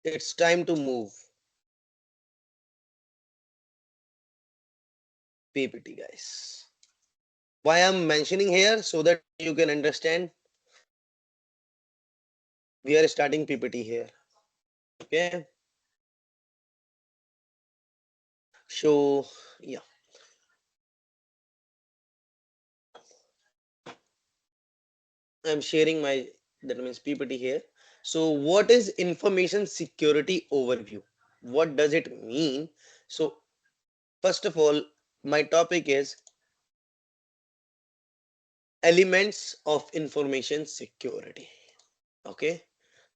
it's time to move. PPT, guys. Why I'm mentioning here, so that you can understand. We are starting PPT here. Okay. So yeah, I'm sharing my, that means PPT here. So what is information security overview? What does it mean? So first of all, my topic is elements of information security. Okay.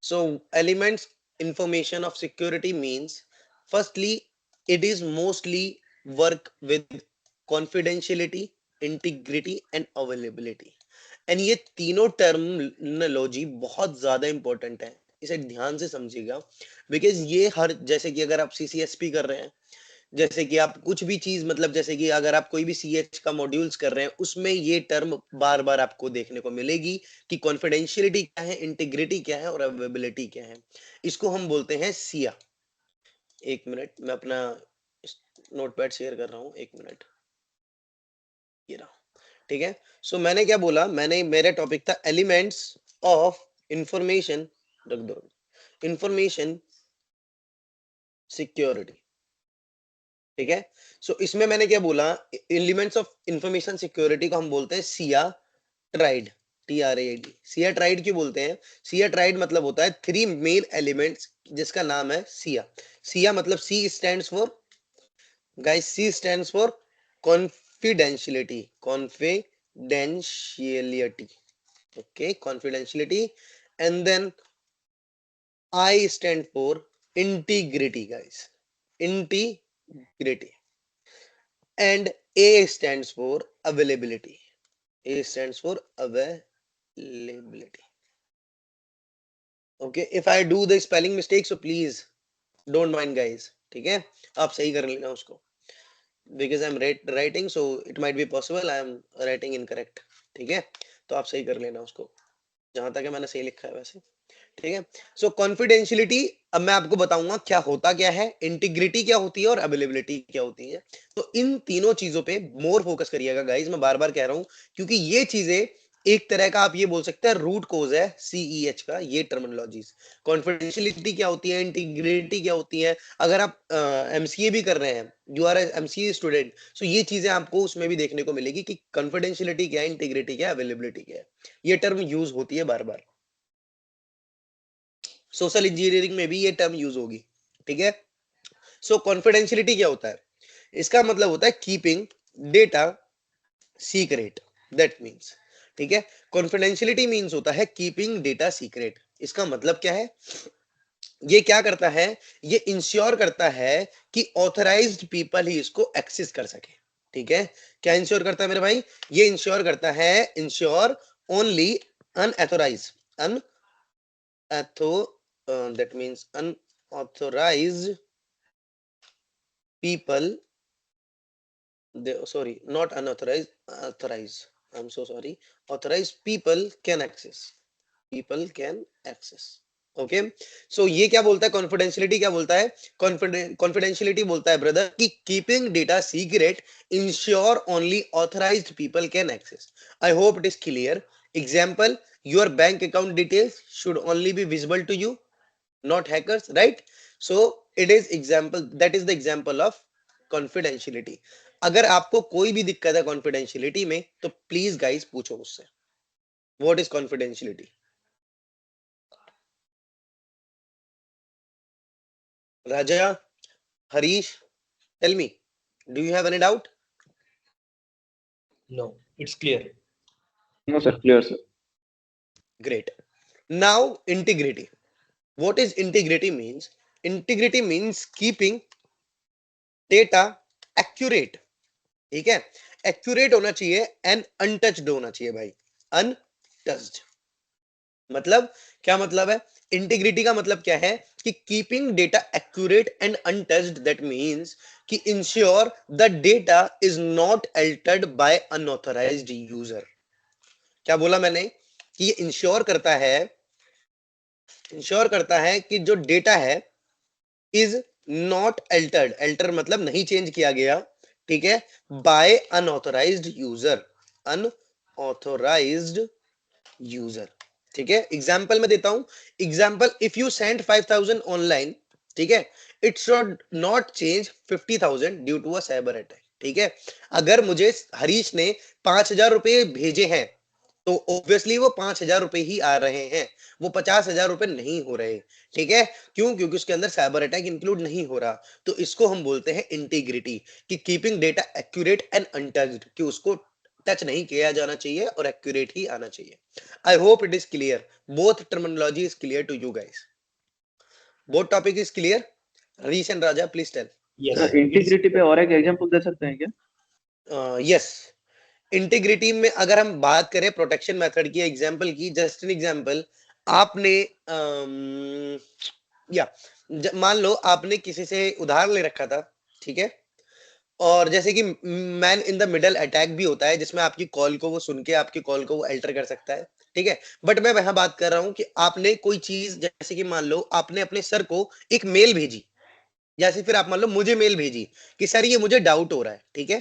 So elements information of security means, firstly, it is mostly work with confidentiality, integrity and availability. And ये तीनों टर्मिनोलॉजी बहुत ज्यादा इंपॉर्टेंट है, इसे ध्यान से समझिएगा. बिकॉज ये हर, जैसे कि अगर आप सीसीएसपी कर रहे हैं, जैसे कि आप कुछ भी चीज, मतलब जैसे कि अगर आप कोई भी सीएच का मॉड्यूल्स कर रहे हैं, उसमें ये टर्म बार बार आपको देखने को मिलेगी कि कॉन्फिडेंशियलिटी क्या है, इंटीग्रिटी क्या है और अवेलेबिलिटी क्या है. इसको हम बोलते हैं सिया. एक मिनट, मैं अपना नोटपैड शेयर कर रहा हूँ, एक मिनट. ये रहा. ठीक है. सो मैंने क्या बोला, मैंने, मेरा टॉपिक था एलिमेंट्स ऑफ इंफॉर्मेशन, रख दो, इंफॉर्मेशन सिक्योरिटी. ठीक है. सो इसमें मैंने क्या बोला, एलिमेंट्स ऑफ इंफॉर्मेशन सिक्योरिटी को हम बोलते हैं Siya tried. TRAID. Siya tried क्यों बोलते हैं? सिया ट्राइड मतलब होता है थ्री मेन एलिमेंट्स, जिसका नाम है सिया. सिया मतलब C stands for, guys, C stands for confidentiality. Confidentiality. Okay, confidentiality. And then I stand for integrity, guys. Integrity. and A stands for availability. A stands for availability. Okay, if I do the spelling mistake, so please don't mind guys. ठीक है, आप सही कर लेना उसको. Because I'm writing, so it might be possible I am writing incorrect. ठीक है, तो आप सही कर लेना उसको. जहां तक है मैंने सही लिखा है वैसे. ठीक है. सो कॉन्फिडेंशियलिटी, अब मैं आपको बताऊंगा क्या होता क्या है, इंटीग्रिटी क्या होती है और अवेलेबिलिटी क्या होती है. तो इन तीनों चीजों पे मोर फोकस करिएगा गाइस, मैं बार बार कह रहा हूं, क्योंकि ये चीजें एक तरह का आप ये बोल सकते हैं रूट कोज है सीईएच का, ये टर्मिनोलॉजीज. कॉन्फिडेंशियलिटी क्या होती है, इंटीग्रिटी क्या होती है. अगर आप एमसीए भी कर रहे हैं, यू आर एमसीए स्टूडेंट, सो ये चीजें आपको उसमें भी देखने को मिलेगी कि कॉन्फिडेंशियलिटी क्या है, इंटीग्रिटी क्या है, अवेलेबिलिटी क्या है. ये टर्म यूज होती है बार बार. सोशल इंजीनियरिंग में भी ये टर्म यूज होगी. ठीक है. सो कॉन्फिडेंशियलिटी क्या होता है, इसका मतलब होता है keeping data secret. That means, ठीक है, कॉन्फिडेंशियलिटी मींस होता है कीपिंग डेटा सीक्रेट. इसका मतलब क्या है, ये क्या करता है, ये इंश्योर करता है कि ऑथराइज्ड पीपल ही इसको एक्सेस कर सके. ठीक है, क्या इंश्योर करता है मेरे भाई, ये इंश्योर करता है, ensure only unauthorized, that means unauthorized people, sorry, not unauthorized, authorized, I'm so sorry, authorized people can access, okay. So ये क्या बोलता है, कॉन्फिडेंशियलिटी क्या बोलता है, कॉन्फिडेंशियलिटी बोलता है ब्रदर कि keeping data secret ensure only authorized people can access. I hope it is clear. Example, your bank account details should only be visible to you, not hackers, right? So it is example, that is the example of confidentiality. अगर आपको कोई भी दिक्कत है confidentiality में, तो प्लीज गाइस पूछो मुझसे, what is confidentiality. Raja, Harish, tell me, do you have any doubt? No, it's clear. No sir, clear sir. Great. Now integrity. What is integrity means? Integrity means keeping data accurate. ठीक है, एक्यूरेट होना चाहिए एंड अनटच्ड होना चाहिए भाई, अनटच्ड. मतलब क्या मतलब है, इंटीग्रिटी का मतलब क्या है कि keeping data accurate and untouched. That means कि ensure the data is not altered by unauthorised user. क्या बोला मैंने, कि ये इंश्योर करता है कि जो डेटा है इज नॉट अल्टर्ड, अल्टर मतलब नहीं चेंज किया गया, ठीक है, बाय अनऑथराइज्ड यूजर. ठीक है, एग्जाम्पल में देता हूं. Example, if you send 5,000 online, ठीक है, it should not change 50,000 due to a cyber attack. ठीक है, अगर मुझे हरीश ने 5,000 रुपए भेजे हैं, तो ऑब्वियसली वो 5,000 रुपए ही आ रहे हैं, वो 50,000 रुपए नहीं हो रहे. ठीक है, क्यों, क्योंकि उसके अंदर साइबर अटैक इंक्लूड नहीं हो रहा. तो इसको हम बोलते हैं इंटीग्रिटी, कि keeping data accurate and untouched, कि उसको टच नहीं किया जाना चाहिए और एक्यूरेट ही आना चाहिए. I hope it is clear, both terminology is clear to you guys, both topic is clear. Harish and Raja please tell. Yes. Sir integrity पे और एक एग्जांपल दे सकते हैं क्या? यस, इंटीग्रिटी में अगर हम बात करें प्रोटेक्शन मेथड की, एग्जांपल की, जस्ट एन एग्जांपल, आपने या मान लो आपने किसी से उधार ले रखा था, ठीक है, और जैसे कि man in the middle attack भी होता है, जिसमें आपकी कॉल को वो सुन के आपकी कॉल को वो अल्टर कर सकता है. ठीक है, बट मैं वहां बात कर रहा हूं कि आपने कोई चीज, जैसे कि मान लो आपने अपने सर को एक मेल भेजी, या फिर आप मान लो मुझे मेल भेजी कि सर ये मुझे डाउट हो रहा है. ठीक है,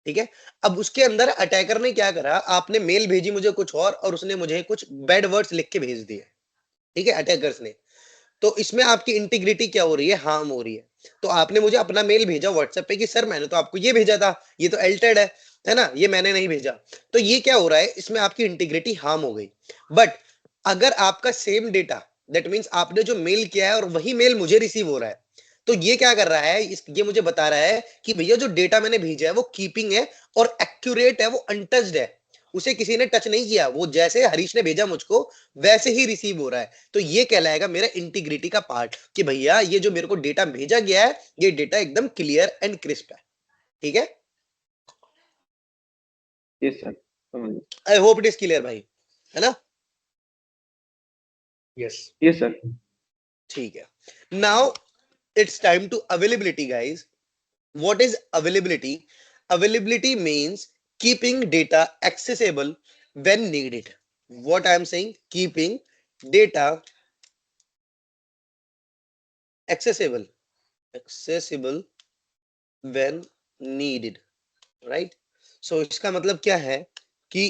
ठीक है, अब उसके अंदर अटैकर ने क्या करा, आपने मेल भेजी मुझे कुछ और उसने मुझे कुछ बैड वर्ड्स लिख के भेज दिए. ठीक है, अटैकर्स ने. तो इसमें आपकी इंटीग्रिटी क्या हो रही है, हार्म हो रही है. तो आपने मुझे अपना मेल भेजा व्हाट्सएप पे कि सर मैंने तो आपको ये भेजा था, ये तो एल्टेड है ना, ये मैंने नहीं भेजा. तो ये क्या हो रहा है, इसमें आपकी इंटीग्रिटी हार्म हो गई. बट अगर आपका सेम डेटा, दैट मींस आपने जो मेल किया है और वही मेल मुझे रिसीव हो रहा है, तो ये क्या कर रहा है, ये मुझे बता रहा है कि भैया जो डेटा मैंने भेजा है वो कीपिंग है और एक्यूरेट है, वो अनटच्ड है, उसे किसी ने टच नहीं किया, वो जैसे हरीश ने भेजा मुझको वैसे ही रिसीव हो रहा है. तो ये कहलाएगा मेरा इंटीग्रिटी का पार्ट, कि भैया ये जो मेरे को डेटा भेजा गया है, ये डेटा एकदम क्लियर एंड क्रिस्प है. ठीक है, यस सर, समझ गए। I hope it is clear भाई, है ना? Yes. Yes sir. ठीक है, now it's time to availability guys. What is availability? Availability means keeping data accessible when needed. What I am saying, keeping data accessible when needed, right? So इसका मतलब क्या है कि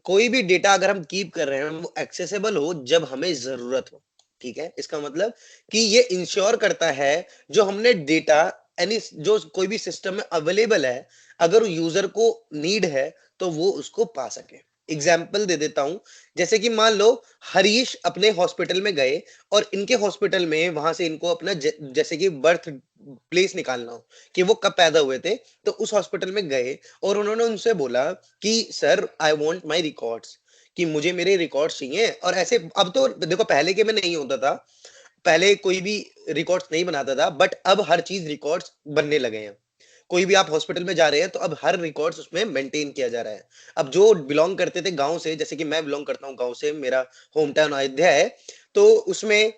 कोई भी डेटा अगर हम कीप कर रहे हैं वो एक्सेसिबल हो जब हमें जरूरत हो. ठीक है, इसका मतलब कि ये इंश्योर करता है जो हमने डेटा एनी जो कोई भी सिस्टम में अवेलेबल है, अगर यूजर को नीड है तो वो उसको पा सके. एग्जाम्पल दे देता हूं, जैसे कि मान लो हरीश अपने हॉस्पिटल में गए और इनके हॉस्पिटल में वहां से इनको अपना जैसे कि बर्थ प्लेस निकालना हो कि वो कब पैदा हुए थे, तो उस हॉस्पिटल में गए और उन्होंने उनसे बोला कि sir I want my records, कि मुझे मेरे रिकॉर्ड्स चाहिए. और ऐसे अब तो देखो पहले के में नहीं होता था, पहले कोई भी रिकॉर्ड्स नहीं बनाता था, बट अब हर चीज रिकॉर्ड्स बनने लगे हैं. कोई भी आप हॉस्पिटल में जा रहे हैं तो अब हर रिकॉर्ड्स उसमें मेंटेन किया जा रहा है. अब जो बिलोंग करते थे गांव से, जैसे कि मैं बिलोंग करता हूँ गांव से, मेरा होम टाउन अयोध्या है, तो उसमें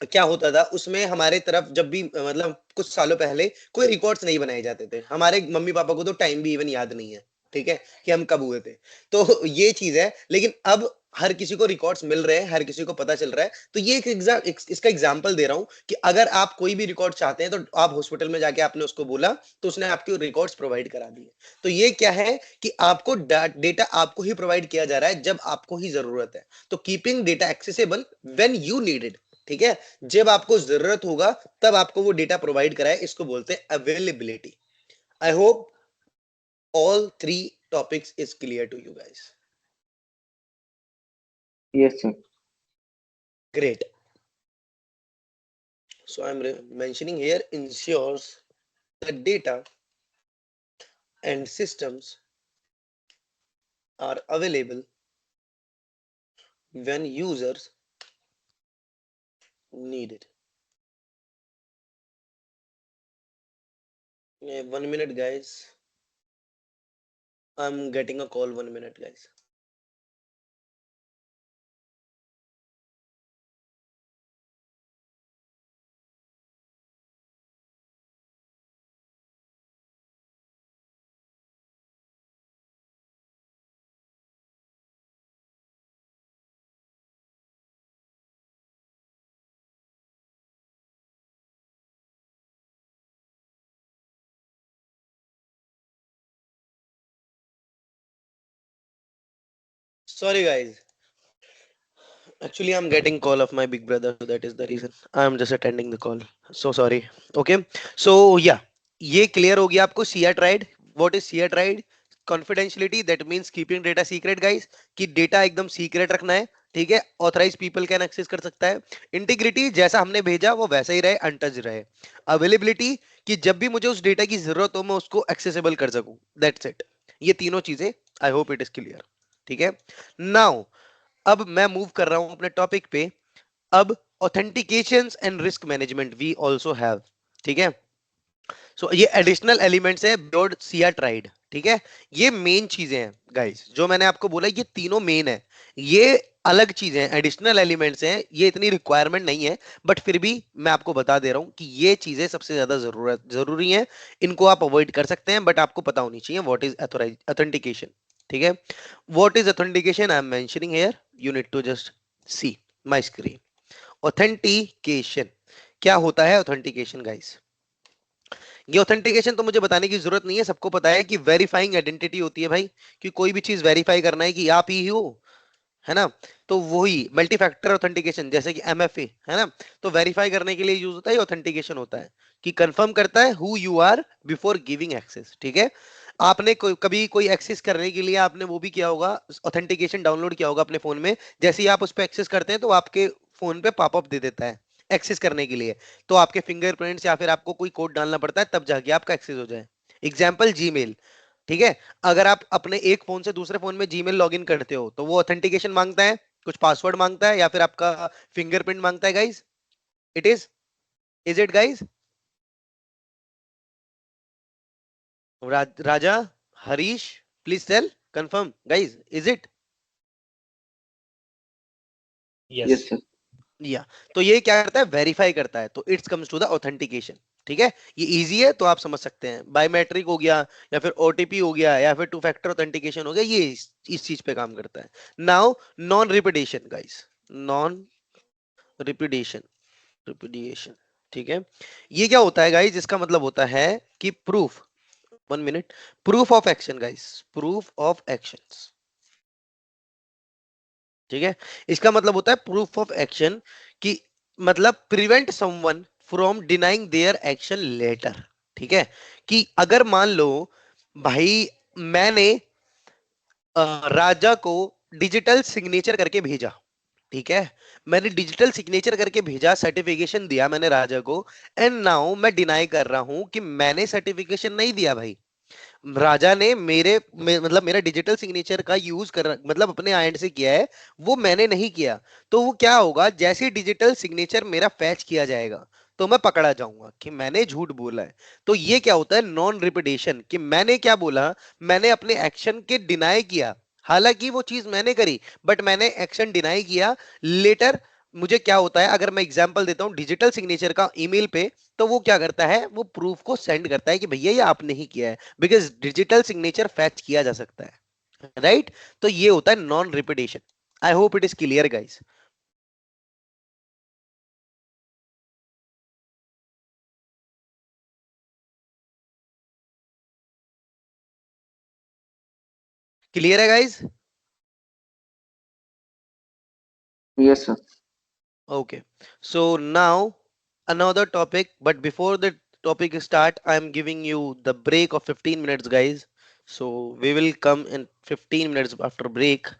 क्या होता था, उसमें हमारे तरफ जब भी मतलब कुछ सालों पहले कोई रिकॉर्ड्स नहीं बनाए जाते थे. हमारे मम्मी पापा को तो टाइम भी इवन याद नहीं है, ठीक है, कि हम कब हुए थे. तो ये चीज है, लेकिन अब हर किसी को रिकॉर्ड्स मिल रहे हैं, हर किसी को पता चल रहा है. तो ये इसका एग्जांपल दे रहा हूं कि अगर आप कोई भी रिकॉर्ड चाहते हैं तो आप हॉस्पिटल में जाके आपने उसको बोला तो उसने आपके रिकॉर्ड्स प्रोवाइड करा दिए. तो ये क्या है कि आपको डेटा आपको ही प्रोवाइड किया जा रहा है जब आपको ही जरूरत है. तो keeping data accessible when you need it, ठीक है, जब आपको जरूरत होगा तब आपको वो डेटा प्रोवाइड कराए, इसको बोलते हैं availability. I hope all three topics is clear to you guys. Yes sir. Great. So I'm mentioning here ensures that data and systems are available when users need it. 1 minute guys, I'm getting a call. 1 minute guys. Sorry guys, actually I'm getting call of my big brother, so that is the reason I'm just attending the call. So sorry. Okay, so yeah, ये clear हो गया आपको. Siya tried, what is Siya tried? Confidentiality, that means keeping data secret guys, कि डेटा एकदम सीक्रेट रखना है, ठीक है, ऑथराइज पीपल कैन एक्सेस कर सकता है. इंटीग्रिटी, जैसा हमने भेजा वो वैसा ही रहे, अनटच रहे. अवेलेबिलिटी, कि जब भी मुझे उस डेटा की जरूरत हो मैं उसको एक्सेसिबल कर सकूं, दैट्स इट. ये तीनों चीजें, आई होप इट इज क्लियर. ठीक है, नाउ अब मैं मूव कर रहा हूं अपने टॉपिक पे. अब authentication and risk management we also have. ठीक है, सो ये एडिशनल एलिमेंट्स है बियॉन्ड सिया ट्राइड. ठीक है, ये मेन चीजें हैं गाइस, जो मैंने आपको बोला ये तीनों मेन है. ये अलग चीजें हैं, एडिशनल एलिमेंट्स हैं, ये इतनी रिक्वायरमेंट नहीं है, बट फिर भी मैं आपको बता दे रहा हूं कि ये चीजें सबसे ज्यादा जरूरी हैं. इनको आप अवॉइड कर सकते हैं, बट आपको पता होनी चाहिए व्हाट इज ऑथेंटिकेशन. ठीक है, what is authentication I am mentioning here, you need to just see my screen. Authentication क्या होता है? ऑथेंटिकेशन गाइस, ये ऑथेंटिकेशन तो मुझे बताने की जरूरत नहीं है, सबको पता है कि वेरीफाइंग आइडेंटिटी होती है भाई, कि कोई भी चीज वेरीफाई करना है कि आप ही हो, है ना. तो वही मल्टी फैक्टर ऑथेंटिकेशन, जैसे कि एमएफए है ना, तो वेरीफाई करने के लिए यूज होता है, ऑथेंटिकेशन होता है कि कंफर्म करता है who you are before giving access. ठीक है, आपने कभी कोई एक्सेस करने के लिए आपने वो भी किया होगा, ऑथेंटिकेशन डाउनलोड किया होगा अपने फोन में. जैसे ही आप उस पर एक्सेस करते हैं तो आपके फोन पे पॉपअप दे देता है एक्सेस करने के लिए, तो आपके फिंगरप्रिंट्स या फिर आपको कोई कोड डालना पड़ता है तब जाके आपका एक्सेस हो जाए. Example Gmail. ठीक है, अगर आप अपने एक फोन से दूसरे फोन में जीमेल लॉगिन करते हो तो वो ऑथेंटिकेशन मांगता है, कुछ पासवर्ड मांगता है या फिर आपका फिंगरप्रिंट मांगता है guys. It is it guys? Raja, Harish, please tell, confirm guys, is it? Yes Yes. Sir. या तो ये क्या करता है, वेरीफाई करता है, तो it's comes to the authentication. ठीक है, ये इजी है तो आप समझ सकते हैं, बायोमेट्रिक हो गया या फिर ओटीपी हो गया या फिर टू फैक्टर ऑथेंटिकेशन हो गया, ये इस चीज पे काम करता है। Now non repetition guys, non repetition, repudiation. ठीक है, ये क्या होता है गाइस, इसका मतलब होता है कि proof, 1 minute, proof of action guys, proof of actions. ठीक है, इसका मतलब होता है प्रूफ ऑफ एक्शन, कि मतलब prevent someone from denying their action later. ठीक है, कि अगर मान लो भाई मैंने राजा को डिजिटल सिग्नेचर करके भेजा, ठीक है, मैंने डिजिटल सिग्नेचर करके भेजा, सर्टिफिकेशन दिया मैंने राजा को, एंड नाउ मैं डिनाई कर रहा हूं कि मैंने सर्टिफिकेशन नहीं दिया भाई, राजा ने मतलब मेरा डिजिटल सिग्नेचर का यूज कर मतलब अपने एंड से किया है, वो मैंने नहीं किया। तो वो क्या होगा, जैसे डिजिटल सिग्नेचर मेरा फैच किया जाएगा तो मैं पकड़ा जाऊंगा कि मैंने झूठ बोला है। तो ये क्या होता है, नॉन रिपीटेशन, कि मैंने क्या बोला, मैंने अपने एक्शन के डिनाई किया, हालांकि वो चीज मैंने करी, बट मैंने एक्शन डिनाई किया। लेटर मुझे क्या होता है, अगर मैं एग्जांपल देता हूं डिजिटल सिग्नेचर का ईमेल पे, तो वो क्या करता है, वो प्रूफ को सेंड करता है कि भैया ये आपने ही किया है, बिकॉज डिजिटल सिग्नेचर फैच किया जा सकता है, राइट? तो ये होता है non repetition. I hope it is clear guys. Clear है guys? Yes sir. Okay, so now another topic, but before the topic start I am giving you the break of 15 minutes guys, so we will come in 15 minutes after break.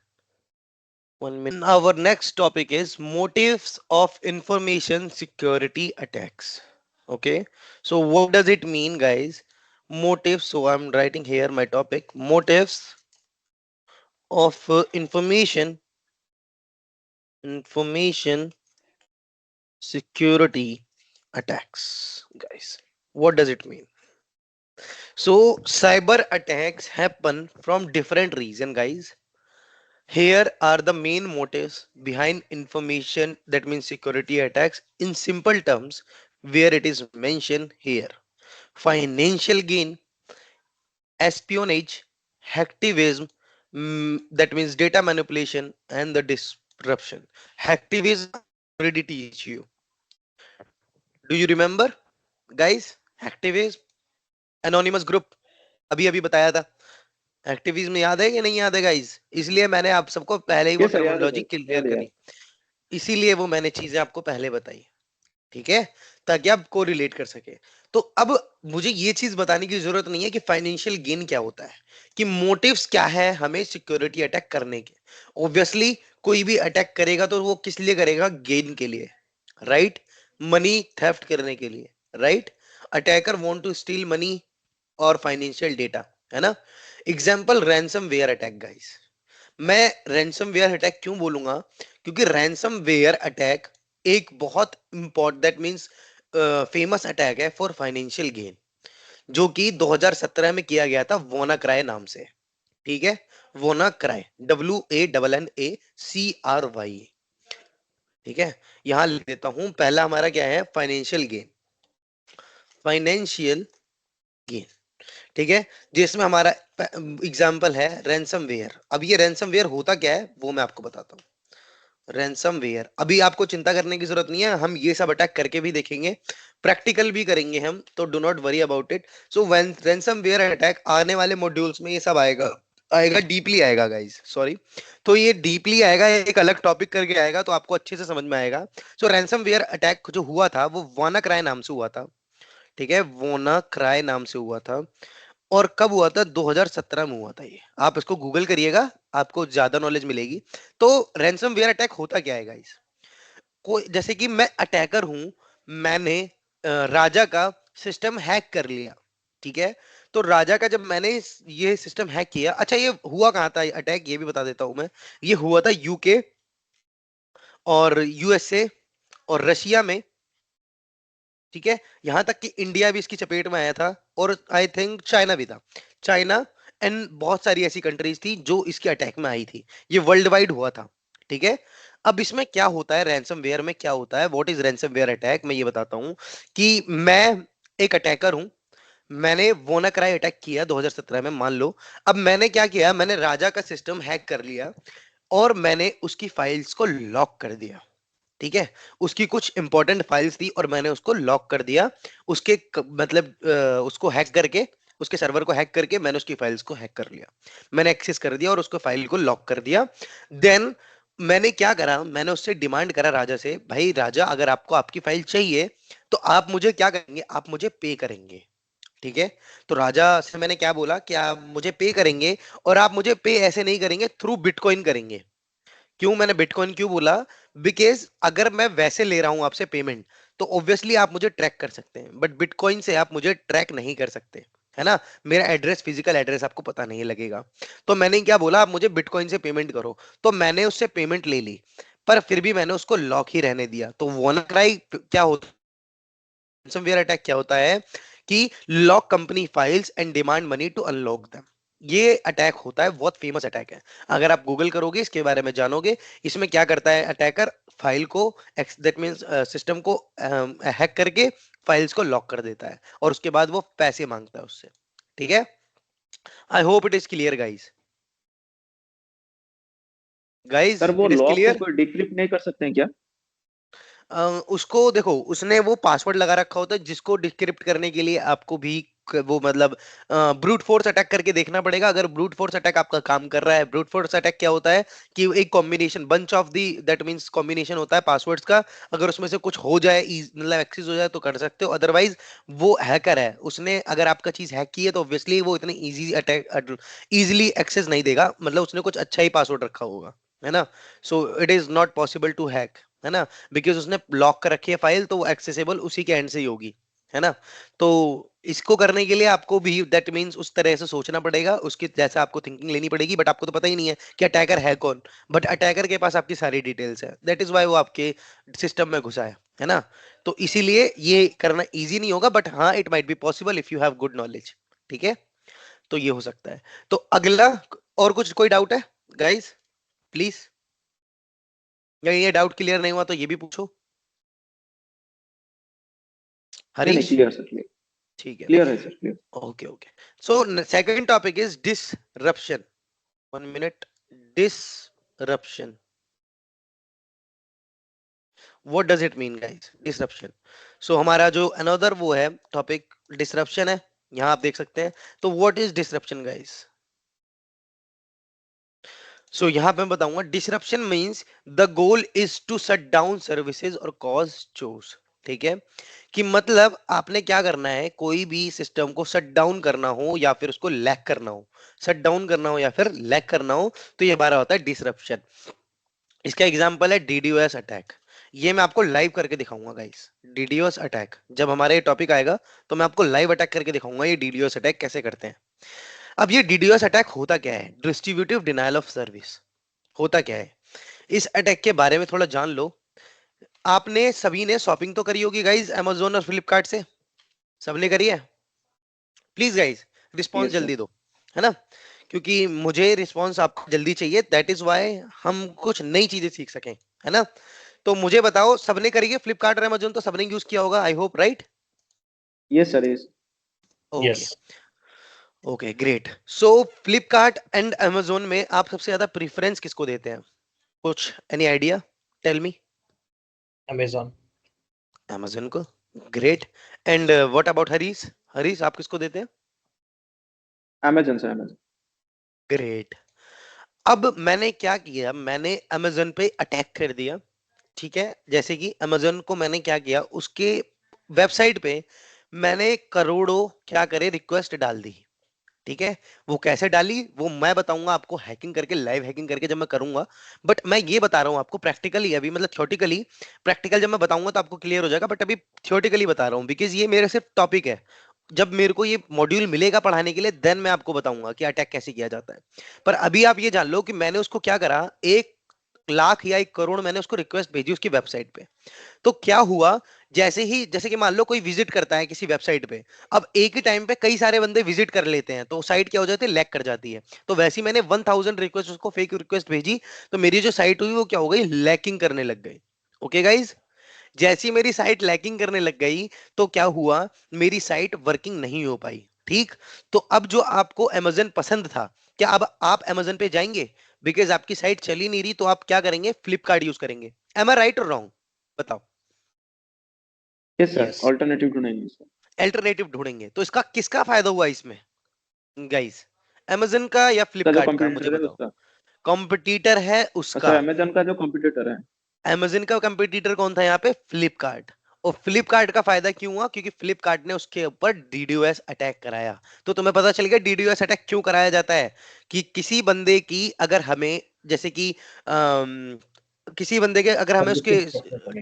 1 minute. Our next topic is motives of information security attacks. Okay, so what does it mean guys, motives? So I'm writing here my topic, motives of information security attacks guys. What does it mean? So cyber attacks happen from different reason guys. Here are the main motives behind information, that means security attacks, in simple terms, where it is mentioned here: financial gain, espionage, hacktivism, that means data manipulation, and the disruption. Hacktivism I already teach you. Do you remember guys? Hacktivism, anonymous group, अभी अभी बताया था। एक्टिविज्म याद है कि नहीं याद है गाइस? इसलिए मैंने आप सबको पहले ही वो यस सर, याद है टर्मिनोलॉजी सर, क्लियर याद है, याद। करी, इसीलिए वो मैंने चीजें आपको पहले बताई। ठीक है, ताकि आप को रिलेट कर सके। तो अब मुझे ये चीज बताने की जरूरत नहीं है कि फाइनेंशियल गेन क्या होता है, कि मोटिव्स क्या है हमें सिक्योरिटी अटैक करने के। ऑब्वियसली कोई भी अटैक करेगा तो वो किस लिए करेगा, गेन के लिए, राइट? मनी थेफ्ट करने के लिए, right? Attacker want to steal money और फाइनेंशियल डेटा, है ना? Example ransomware attack guys. मैं रैंसम वेयर अटैक क्यों बोलूंगा, क्योंकि रैंसम वेयर अटैक एक बहुत important, that means famous attack है फॉर फाइनेंशियल गेन, जो कि 2017 में किया गया था वोना क्राई नाम से। ठीक है, वोना क्राई, WANNACRY। ठीक है, यहां लिख देता हूं, पहला हमारा क्या है, फाइनेंशियल गेन, फाइनेंशियल गेन। ठीक है, जिसमें हमारा एग्जाम्पल है रैंसम वेयर। अब ये रैंसम वेयर होता क्या है वो मैं आपको बताता हूँ। रैंसमवेयर, अभी आपको चिंता करने की जरूरत नहीं है, हम ये सब अटैक करके भी देखेंगे, प्रैक्टिकल भी करेंगे हम, तो do not worry about it. So when ransomware attack आने वाले मॉड्यूल्स में ये सब आएगा, आएगा डीपली आएगा गाइस, सॉरी। तो ये डीपली आएगा, एक अलग टॉपिक करके आएगा, तो आपको अच्छे से समझ में आएगा। सो रैंसमवेयर अटैक जो हुआ था वो वाना क्राई नाम से हुआ था। ठीक है, वोना क्राई नाम से हुआ था। और कब हुआ था, 2017 में हुआ था ये, आप इसको गूगल करिएगा, आपको ज्यादा नॉलेज मिलेगी। तो रैंसम वेयर अटैक होता क्या है गाइस, कोई जैसे कि मैं अटैकर हूं, मैंने राजा का सिस्टम हैक कर लिया। ठीक है, तो राजा का जब मैंने ये सिस्टम हैक किया, अच्छा ये हुआ कहाँ था अटैक, ये भी बता देता हूं मैं। ये हुआ था यूके और यूएसए और रशिया में, ठीक है, यहां तक कि इंडिया भी इसकी चपेट में आया था, और आई थिंक चाइना भी था। चाइना एंड बहुत सारी ऐसी कंट्रीज थी जो इसके अटैक में आई थी, ये वर्ल्ड वाइड हुआ था। ठीक है, अब इसमें क्या होता है, रैंसमवेयर में क्या होता है, व्हाट इज रैंसमवेयर अटैक, मैं ये बताता हूं कि मैं एक अटैकर हूं, मैंने वोनाक्राई अटैक किया 2017 में, मान लो। अब मैंने क्या किया, मैंने राजा का सिस्टम हैक कर लिया और मैंने उसकी फाइल्स को लॉक कर दिया। ठीक है, उसकी कुछ इंपॉर्टेंट फाइल्स थी और मैंने उसको लॉक कर दिया, मतलब उसको हैक करके, उसके सर्वर को हैक करके मैंने उसकी फाइल्स को हैक कर लिया, मैंने एक्सेस कर दिया और उसको फाइल को लॉक कर दिया। देन मैंने क्या करा, मैंने उससे डिमांड करा राजा से, भाई राजा अगर आपको आपकी फाइल चाहिए तो आप मुझे क्या करेंगे, आप मुझे पे करेंगे। ठीक है, तो राजा से मैंने क्या बोला कि आप मुझे पे करेंगे, और आप मुझे पे ऐसे नहीं करेंगे, थ्रू बिटकॉइन करेंगे। क्यों मैंने बिटकॉइन क्यों बोला, बिकॉज अगर मैं वैसे ले रहा हूं आपसे पेमेंट तो ऑब्वियसली आप मुझे ट्रैक कर सकते हैं, बट बिटकॉइन से आप मुझे ट्रैक नहीं कर सकते, है ना, मेरा एड्रेस, फिजिकल एड्रेस आपको पता नहीं लगेगा। तो मैंने क्या बोला, आप मुझे बिटकॉइन से पेमेंट करो, तो मैंने उससे पेमेंट ले ली, पर फिर भी मैंने उसको लॉक ही रहने दिया। तो WannaCry क्या होता है, ransomware अटैक क्या होता है कि lock company files and demand money to unlock them. ये अटैक होता है, बहुत फेमस अटैक है, अगर आप गूगल करोगे इसके बारे में जानोगे। इसमें क्या करता है अटैकर, फाइल को, दैट मींस सिस्टम को हैक करके फाइल्स को लॉक कर देता है और उसके बाद वो पैसे मांगता है उससे। ठीक है, I hope it is clear guys. Guys sir वो इट इज लॉक को क्लियर। कोई डिक्रिप्ट नहीं कर सकते हैं क्या? उसको देखो, उसने वो पासवर्ड लगा रखा होता है जिसको डिक्रिप्ट करने के लिए आपको भी वो मतलब ब्रूट फोर्स अटैक करके देखना पड़ेगा। अगर ब्रूट फोर्स अटैक आपका काम कर रहा है, ब्रूट फोर्स अटैक क्या होता है कि एक combination, bunch of the, that means combination होता है पासवर्ड्स का, अगर उसमें से कुछ हो जाए, मतलब एक्सेस हो जाए तो कर सकते हो, अदरवाइज वो हैकर है, उसने अगर आपका चीज हैक की है तो ऑब्वियसली वो इतनी इजी अटैक, इजीली एक्सेस नहीं देगा, मतलब उसने कुछ अच्छा ही पासवर्ड रखा होगा, है ना। So it is not possible to hack, है ना, बिकॉज उसने लॉक कर रखी है फाइल, तो वो एक्सेसिबल उसी के एंड से ही होगी, है ना। तो इसको करने के लिए आपको भी दैट मींस उस तरह से सोचना पड़ेगा, उसकी जैसा आपको थिंकिंग लेनी पड़ेगी, बट आपको तो पता ही नहीं है कि अटैकर है कौन, बट अटैकर के पास आपकी सारी डिटेल्स है, दैट इज वाई वो आपके सिस्टम में घुसा है ना। तो इसीलिए ये करना इजी नहीं होगा, बट हाँ it might be possible if you have good knowledge. ठीक है, तो ये हो सकता है। तो अगला, और कुछ कोई डाउट है गाइस, प्लीज, या ये डाउट क्लियर नहीं हुआ तो ये भी पूछो। नहीं नहीं, हरीश, क्लियर सर, क्लियर। ठीक है, क्लियर है sir, clear. Okay okay. So second topic is disruption, 1 minute, disruption, what does it mean guys, disruption. So हमारा जो अनदर वो है टॉपिक डिसरप्शन है, यहां आप देख सकते हैं। तो what is disruption guys, so यहां पे मैं बताऊंगा, disruption means the goal is to shut down services और कॉज चोस। ठीक है, कि मतलब आपने क्या करना है, कोई भी सिस्टम को शट डाउन करना हो या फिर उसको लैग करना हो, शट डाउन करना हो या फिर लैग करना हो, तो ये हमारा होता है डिसरप्शन। इसका एग्जांपल है डीडीओएस अटैक, ये मैं आपको लाइव करके दिखाऊंगा गाइस। डीडीओएस अटैक जब हमारे ये टॉपिक आएगा तो मैं आपको लाइव अटैक करके दिखाऊंगा ये डीडीओएस अटैक कैसे करते हैं। अब ये डीडीओएस अटैक होता क्या है, डिस्ट्रीब्यूटिव डिनायल ऑफ सर्विस, होता क्या है, इस अटैक के बारे में थोड़ा जान लो। आपने सभी ने शॉपिंग तो करी होगी गाइज अमेजोन और फ्लिपकार्ट से, सबने करी है, please guys response yes sir. जल्दी दो, है ना, क्योंकि मुझे रिस्पॉन्स आपको जल्दी चाहिए, दैट इज वाई हम कुछ नई चीजें सीख सकें, है ना। तो मुझे बताओ, सबने करी है फ्लिपकार्ट और अमेजोन, तो सबने यूज किया होगा I hope, right. Yes sir, yes. Okay, Yes. Okay great. So Flipkart and Amazon में आप सबसे ज्यादा प्रेफरेंस किसको देते हैं, कुछ any idea, tell me. Amazon. Amazon को, great. And what about Harish, Harish आप किसको देते हैं। Amazon sir, Amazon. ग्रेट। अब मैंने क्या किया, मैंने अमेजोन पे अटैक कर दिया। ठीक है, जैसे कि अमेजोन को मैंने क्या किया, उसके वेबसाइट पे मैंने करोड़ों क्या करे रिक्वेस्ट डाल दी। ठीक है, वो कैसे डाली वो मैं बताऊंगा आपको, हैकिंग करके, लाइव हैकिंग करके जब मैं करूंगा। बट मैं ये बता रहा हूं आपको प्रैक्टिकली, अभी मतलब थ्योरेटिकली, प्रैक्टिकल जब मैं बताऊंगा तो आपको क्लियर हो जाएगा, बट अभी थ्योरेटिकली बता रहा हूं बिकॉज ये मेरे सिर्फ टॉपिक है। जब मेरे को ये मॉड्यूल मिलेगा पढ़ाने के लिए देन मैं आपको बताऊंगा कि अटैक कैसे किया जाता है। पर अभी आप ये जान लो कि मैंने उसको क्या करा, 1 लाख या 1 करोड़ मैंने उसको रिक्वेस्ट भेजी उसकी वेबसाइट पे। तो क्या हुआ, जैसे कि मान लो कोई विजिट करता है किसी वेबसाइट पे, अब एक ही टाइम पे कई सारे बंदे विजिट कर लेते हैं, तो साइट क्या हो जाती है, लैग कर जाती है। तो वैसे ही मैंने 1000 रिक्वेस्ट उसको फेक रिक्वेस्ट भेजी, तो मेरी जो साइट हुई वो क्या हो गई, लैकिंग करने लग गई। ओके गाइज, जैसी मेरी साइट लैकिंग करने लग गई, तो क्या हुआ, मेरी साइट वर्किंग नहीं हो पाई। ठीक, तो अब जो आपको अमेजन पसंद था, क्या अब आप अमेजन पे जाएंगे? बिकॉज आपकी साइट चली नहीं रही, तो आप क्या करेंगे, फ्लिपकार्ट यूज करेंगे। एम आई राइट और रॉन्ग, बताओ? यस सर, यस, ऑल्टरनेटिव ढूंढेंगे सर। अल्टरनेटिव ढूंढेंगे। तो इसका किसका फायदा हुआ इसमें गाइस, अमेजन का या का जो फ्लिपकार्ट का, मुझे कंपटीटर है बताओ? उसका। कॉम्पिटिटर है अच्छा, उसका। अमेजन का जो कंपटीटर है। अमेजन का कंपटीटर कौन था यहाँ पे, फ्लिपकार्ट। और फ्लिपकार्ट का फायदा क्यों हुआ, क्योंकि फ्लिपकार्ट ने उसके ऊपर डीडीओएस अटैक कराया। तो तुम्हें पता चल गया डीडीओएस अटैक क्यों कराया जाता है, कि किसी बंदे की अगर हमें, जैसे कि किसी बंदे के अगर हमें उसके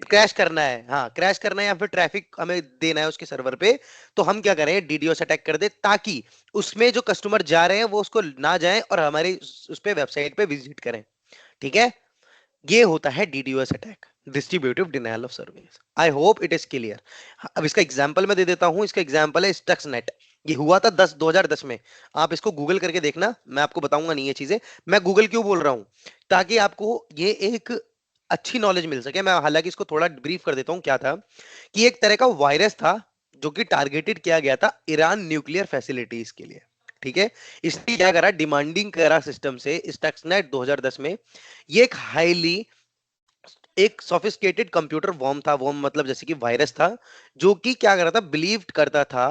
क्रैश करना है, हाँ क्रैश करना है, या फिर ट्रैफिक हमें देना है उसके सर्वर पे, तो हम क्या करें, डीडीओएस अटैक कर दे, ताकि उसमें जो कस्टमर जा रहे हैं वो उसको ना जाएं और हमारी उस पे वेबसाइट पे विजिट करें। ठीक है, ये होता है DDoS attack, distributive denial of service. I hope it is clear. अब इसका एग्जांपल मैं दे देता हूं, इसका एग्जांपल है स्टक्सनेट। ये हुआ था 2010 में। आप इसको गूगल करके देखना, मैं आपको बताऊंगा नहीं ये चीजें। मैं गूगल क्यों बोल रहा हूं, ताकि आपको ये एक अच्छी नॉलेज मिल सके। मैं हालांकि इसको थोड़ा ब्रीफ कर देता हूं, क्या था कि एक तरह का वायरस था जो कि टारगेटेड किया गया था ईरान न्यूक्लियर फैसिलिटीज के लिए। ठीक है, इसने क्या करा, डिमांडिंग करा सिस्टम से स्टक्सनेट 2010 में। ये एक हाईली, एक सोफिस्टिकेटेड कंप्यूटर वॉर्म था। वॉर्म मतलब जैसे कि वायरस था, जो कि क्या कर रहा था, बिलीव करता था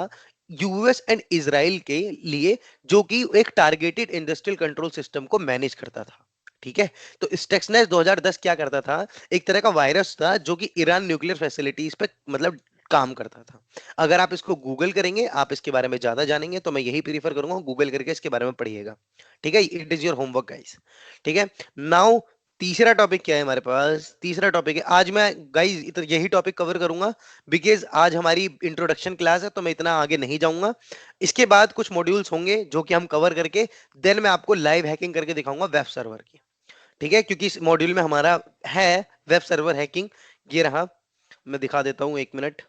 यूएस एंड इसराइल के लिए, जो कि एक टारगेटेड इंडस्ट्रियल कंट्रोल सिस्टम को मैनेज करता था। ठीक है, तो स्टक्सनेट 2010 क्या करता था, एक तरह का वायरस था जो कि ईरान न्यूक्लियर फैसिलिटीज पे मतलब काम करता था। अगर आप इसको गूगल करेंगे, आप इसके बारे में ज्यादा जानेंगे, तो मैं यही प्रीफर करूंगा गूगल करके इसके बारे में पढ़िएगा। ठीक है, it is your homework guys. ठीक है, नाउ तीसरा टॉपिक क्या है हमारे पास, तीसरा टॉपिक है आज मैं गाइस यही टॉपिक कवर करूंगा, बिकॉज आज हमारी इंट्रोडक्शन क्लास है, तो मैं इतना आगे नहीं जाऊंगा। इसके बाद कुछ मॉड्यूल्स होंगे जो कि हम कवर करके देन मैं आपको लाइव हैकिंग करके दिखाऊंगा वेब सर्वर की। ठीक है, क्योंकि इस मॉड्यूल में हमारा है वेब सर्वर हैकिंग। ये रहा, मैं दिखा देता हूं, एक मिनट।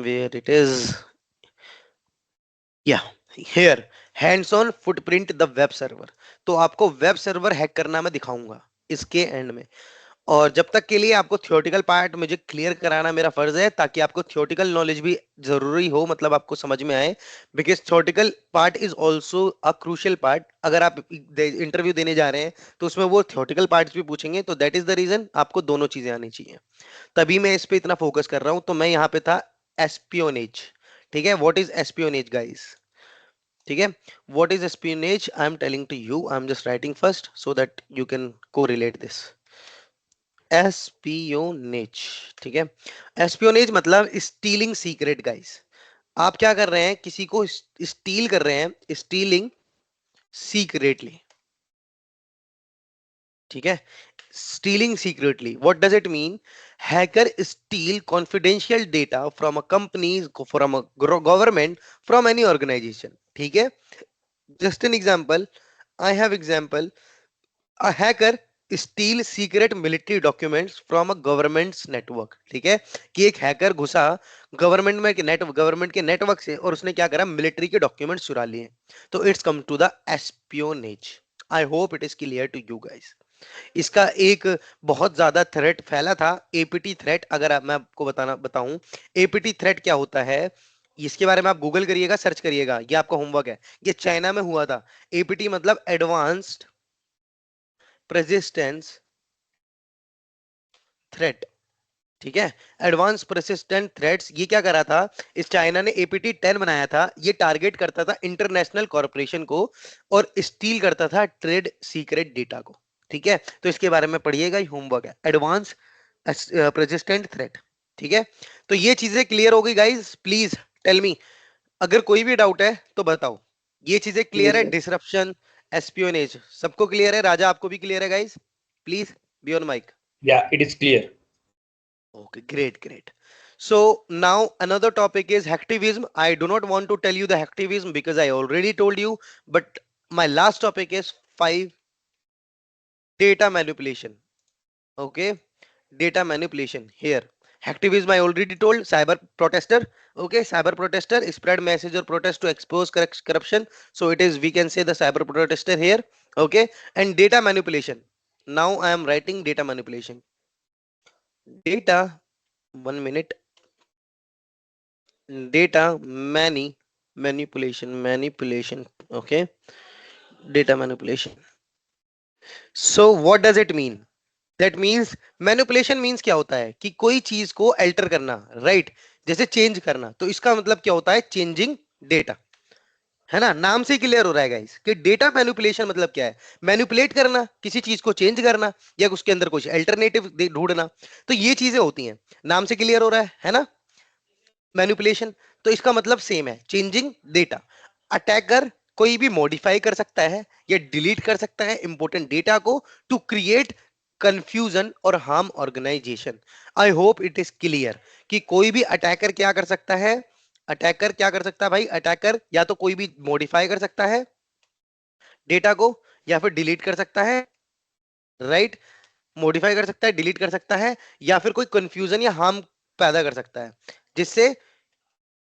वेयर इट इज, या here, hands on footprint the web server. तो आपको वेब सर्वर हैक करना मैं दिखाऊंगा इसके एंड में। और जब तक के लिए आपको थियोरेटिकल पार्ट मुझे क्लियर कराना मेरा फर्ज है, ताकि आपको थियोरेटिकल नॉलेज भी जरूरी हो, मतलब आपको समझ में आए। Because theoretical part is also a crucial part. अगर आप इंटरव्यू देने जा रहे हैं, तो उसमें वो थियोरेटिकल पार्ट्स भी पूछेंगे, तो दैट इज द रीजन आपको दोनों चीजें आनी चाहिए। तभी मैं इस पे इतना फोकस कर रहा हूं। तो मैं यहाँ पे था एस्पियोनेज। ठीक है, व्हाट इज एस्पियोनेज गाइस? ठीक है, what is espionage, I am telling to you, I am just writing first so that you can correlate this. Espionage, ठीक है, एस्पियोनेज मतलब स्टीलिंग सीक्रेट गाइस। आप क्या कर रहे हैं, किसी को स्टील कर रहे हैं, स्टीलिंग सीक्रेटली। ठीक है, stealing secretly, what does it mean? Hacker steal confidential data from a company, from a government, from any organization. ठीक है, just an example, I have example, a hacker steal secret military documents from a government's network. ठीक है, कि एक हैकर घुसा गवर्नमेंट में, गवर्नमेंट के नेटवर्क से, और उसने क्या करा, मिलिट्री के डॉक्यूमेंट्स चुरा लिए। तो it's come to the espionage. I hope it is clear to you guys. इसका एक बहुत ज्यादा थ्रेट फैला था, एपीटी थ्रेट। अगर मैं आपको बताऊं एपीटी थ्रेट क्या होता है, इसके बारे में आप गूगल करिएगा, सर्च करिएगा, ये आपका होमवर्क है। ये चाइना में हुआ था। एपीटी मतलब एडवांस्ड प्रेसिस्टेंस थ्रेट। ठीक है, एडवांस परसिस्टेंट थ्रेट्स। ये क्या करा था, इस चाइना ने एपीटी 10 बनाया था। ये टारगेट करता था इंटरनेशनल कॉर्पोरेशन को, और स्टील करता था ट्रेड सीक्रेट डेटा को। ठीक है, तो इसके बारे में पढ़िएगा, ये होमवर्क है, एडवांस परसिस्टेंट थ्रेट। ठीक है, तो ये चीजें क्लियर हो गई गाइस, प्लीज टेल मी, अगर कोई भी डाउट है तो बताओ। ये चीजें क्लियर यस है, सर। डिसरप्शन, एस्पियोनेज, सबको क्लियर है? राजा आपको भी क्लियर है guys? Please be on mic. Yeah, it is clear. Okay, great, great. So now another topic is hacktivism. I do not want to tell you the hacktivism because I already told you, but my last topic is five data manipulation. Okay, data manipulation here. Hacktivism I already told. Cyber protester. Okay, cyber protester spread message or protest to expose corruption. So it is, we can say, the cyber protester here. Okay, and data manipulation. Now I am writing data manipulation. Data, 1 minute. Data manipulation. Okay, data manipulation. So what does it mean? That means manipulation means क्या होता है कि कोई चीज को अल्टर करना, राइट, जैसे चेंज करना। तो इसका मतलब क्या होता है? चेंजिंग डेटा, है ना? नाम से क्लियर हो रहा है गाइस कि डेटा मैनिपुलेशन मतलब क्या है? मैनिपुलेट करना, किसी चीज को चेंज करना या उसके अंदर कुछ अल्टरनेटिव ढूंढना। तो ये चीजें होती हैं, नाम से क्लियर हो रहा है ना? मैनिपुलेशन, तो इसका मतलब सेम है, चेंजिंग डेटा। अटैकर कोई भी मॉडिफाई कर सकता है या डिलीट कर सकता है इंपॉर्टेंट डेटा को टू क्रिएट कंफ्यूजन और harm organization. I hope it is clear कि कोई भी अटैकर क्या कर सकता है। अटैकर क्या कर सकता है भाई? अटैकर या तो कोई भी मॉडिफाई कर सकता है डेटा को या फिर डिलीट कर सकता है, राइट? मॉडिफाई कर सकता है, डिलीट कर सकता है, या फिर कोई कंफ्यूजन या हार्म पैदा कर सकता है, जिससे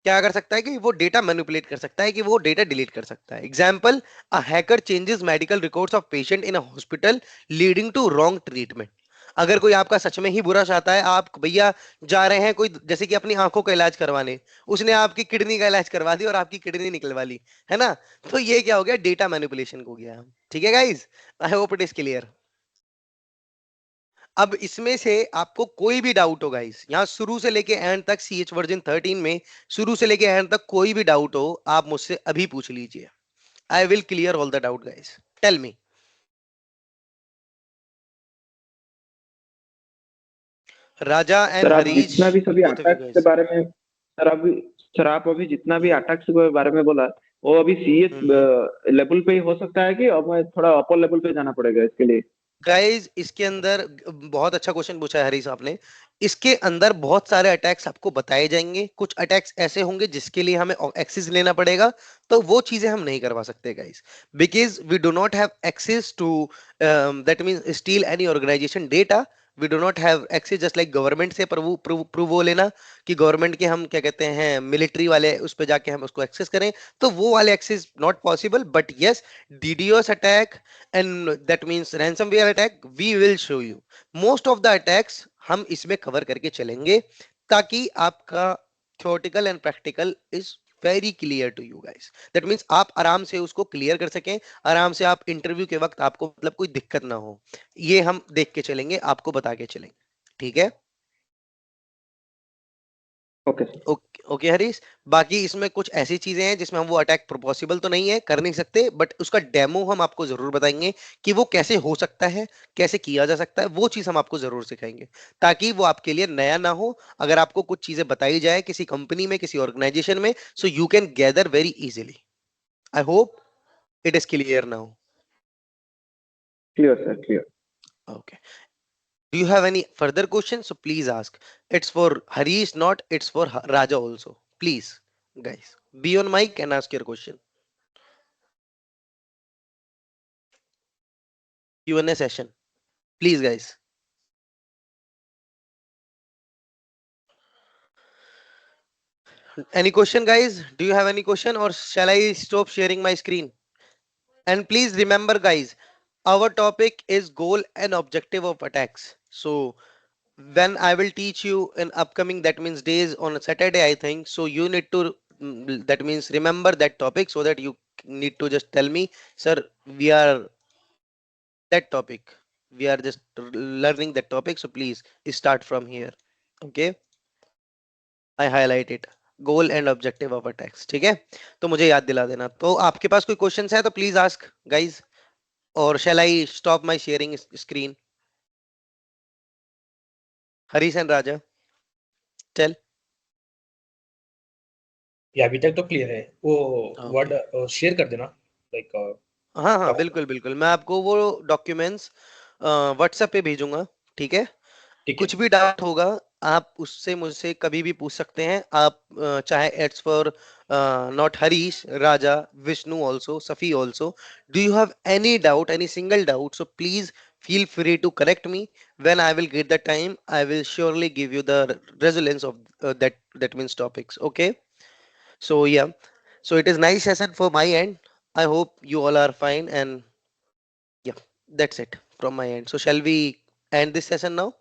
क्या कर सकता है कि वो डेटा मैनिपुलेट कर सकता है, कि वो डेटा डिलीट कर सकता है। Example, a hacker changes medical records of patient in a hospital leading to wrong treatment. अगर कोई आपका सच में ही बुरा चाहता है, आप भैया जा रहे हैं कोई जैसे कि अपनी आंखों का इलाज करवाने, उसने आपकी किडनी का इलाज करवा दी और आपकी किडनी निकलवा ली, है ना? तो ये क्या हो गया? डेटा मैनिपुलेशन हो गया। ठीक है guys, I hope it is clear. अब इसमें से आपको कोई भी डाउट हो गाइस, यहाँ शुरू से लेके एंड तक, CH वर्जन 13 में शुरू से लेके एंड तक कोई भी डाउट हो, आप मुझसे अभी पूछ लीजिए। I will clear all the doubt guys, tell me. Raja and sir आप हरीश, जितना भी सभी बोथ ऑफ यू अटैक्स के गाइस। बारे में, सर आप अभी जितना भी अटैक्स के बारे में बोला, वो अभी सीएस लेवल पे ही हो सकता है कि अब मैं थोड़ा अपर लेवल पे जाना पड़ेगा इसके लिए? गाइज इसके अंदर बहुत अच्छा क्वेश्चन पूछा है हरीश आपने। इसके अंदर बहुत सारे अटैक्स आपको बताए जाएंगे, कुछ अटैक्स ऐसे होंगे जिसके लिए हमें एक्सेस लेना पड़ेगा, तो वो चीजें हम नहीं करवा सकते guys, because we do not have access to that means steal any organization data. We do not have access just like government से प्रूव वो लेना कि गवर्नमेंट के हम क्या कहते हैं मिलिट्री वाले उस पर जाके हम उसको एक्सेस करें, तो वो वाले access not possible. But yes, DDoS attack and that means ransomware attack we will show you most of the attacks हम इसमें कवर करके चलेंगे, ताकि आपका theoretical and practical is very clear to you guys. That means आप आराम से उसको क्लियर कर सकें, आराम से आप इंटरव्यू के वक्त आपको मतलब कोई दिक्कत ना हो, ये हम देख के चलेंगे, आपको बता के चलेंगे। ठीक है? ओके ओके ओके हरीश, बाकी इसमें कुछ ऐसी चीजें हैं जिसमें हम वो अटैक पॉसिबल तो नहीं है, कर नहीं सकते, बट उसका डेमो हम आपको जरूर बताएंगे कि वो कैसे हो सकता है, कैसे किया जा सकता है, वो चीज हम आपको जरूर सिखाएंगे, ताकि वो आपके लिए नया ना हो। अगर आपको कुछ चीजें बताई जाए किसी कंपनी में, किसी ऑर्गेनाइजेशन में, so you can gather very easily. I hope it is clear now. Clear sir, clear. Okay, do you have any further questions? So please ask. It's for Harish, not it's for Raja also. Please guys, be on mic and ask your question. Q&A session, please guys. Any question guys? Do you have any question or shall I stop sharing my screen? And please remember guys, our topic is goal and objective of attacks. So when I will teach you in upcoming, that means days, on a Saturday I think, so you need to that means remember that topic, so that you need to just tell me, sir, we are that topic, we are just learning that topic, so please start from here. Okay, I highlight it, goal and objective of attacks। ठीक है, तो मुझे याद दिला देना। तो आपके पास कोई क्वेश्चन है तो प्लीज आस्क गाइज, और shall I stop my sharing screen? Harish and Raja, tell. या अभी तक तो क्लियर है, वो Okay. वर्ड शेयर कर देना, लाइक हाँ हाँ बिल्कुल बिल्कुल, मैं आपको वो डॉक्यूमेंट्स व्हाट्सएप पे भेजूंगा। ठीक है, ठीक है। कुछ भी डाउट होगा आप उससे मुझसे कभी भी पूछ सकते हैं। आप चाहे it's for not Harish, Raja, Vishnu also, Safi also, do you have any doubt, any single doubt, so please Feel free to correct me when I will get the time. I will surely give you the resilience of that means topics. Okay. So yeah. So it is nice session for my end. I hope you all are fine, and yeah, that's it from my end. So shall we end this session now?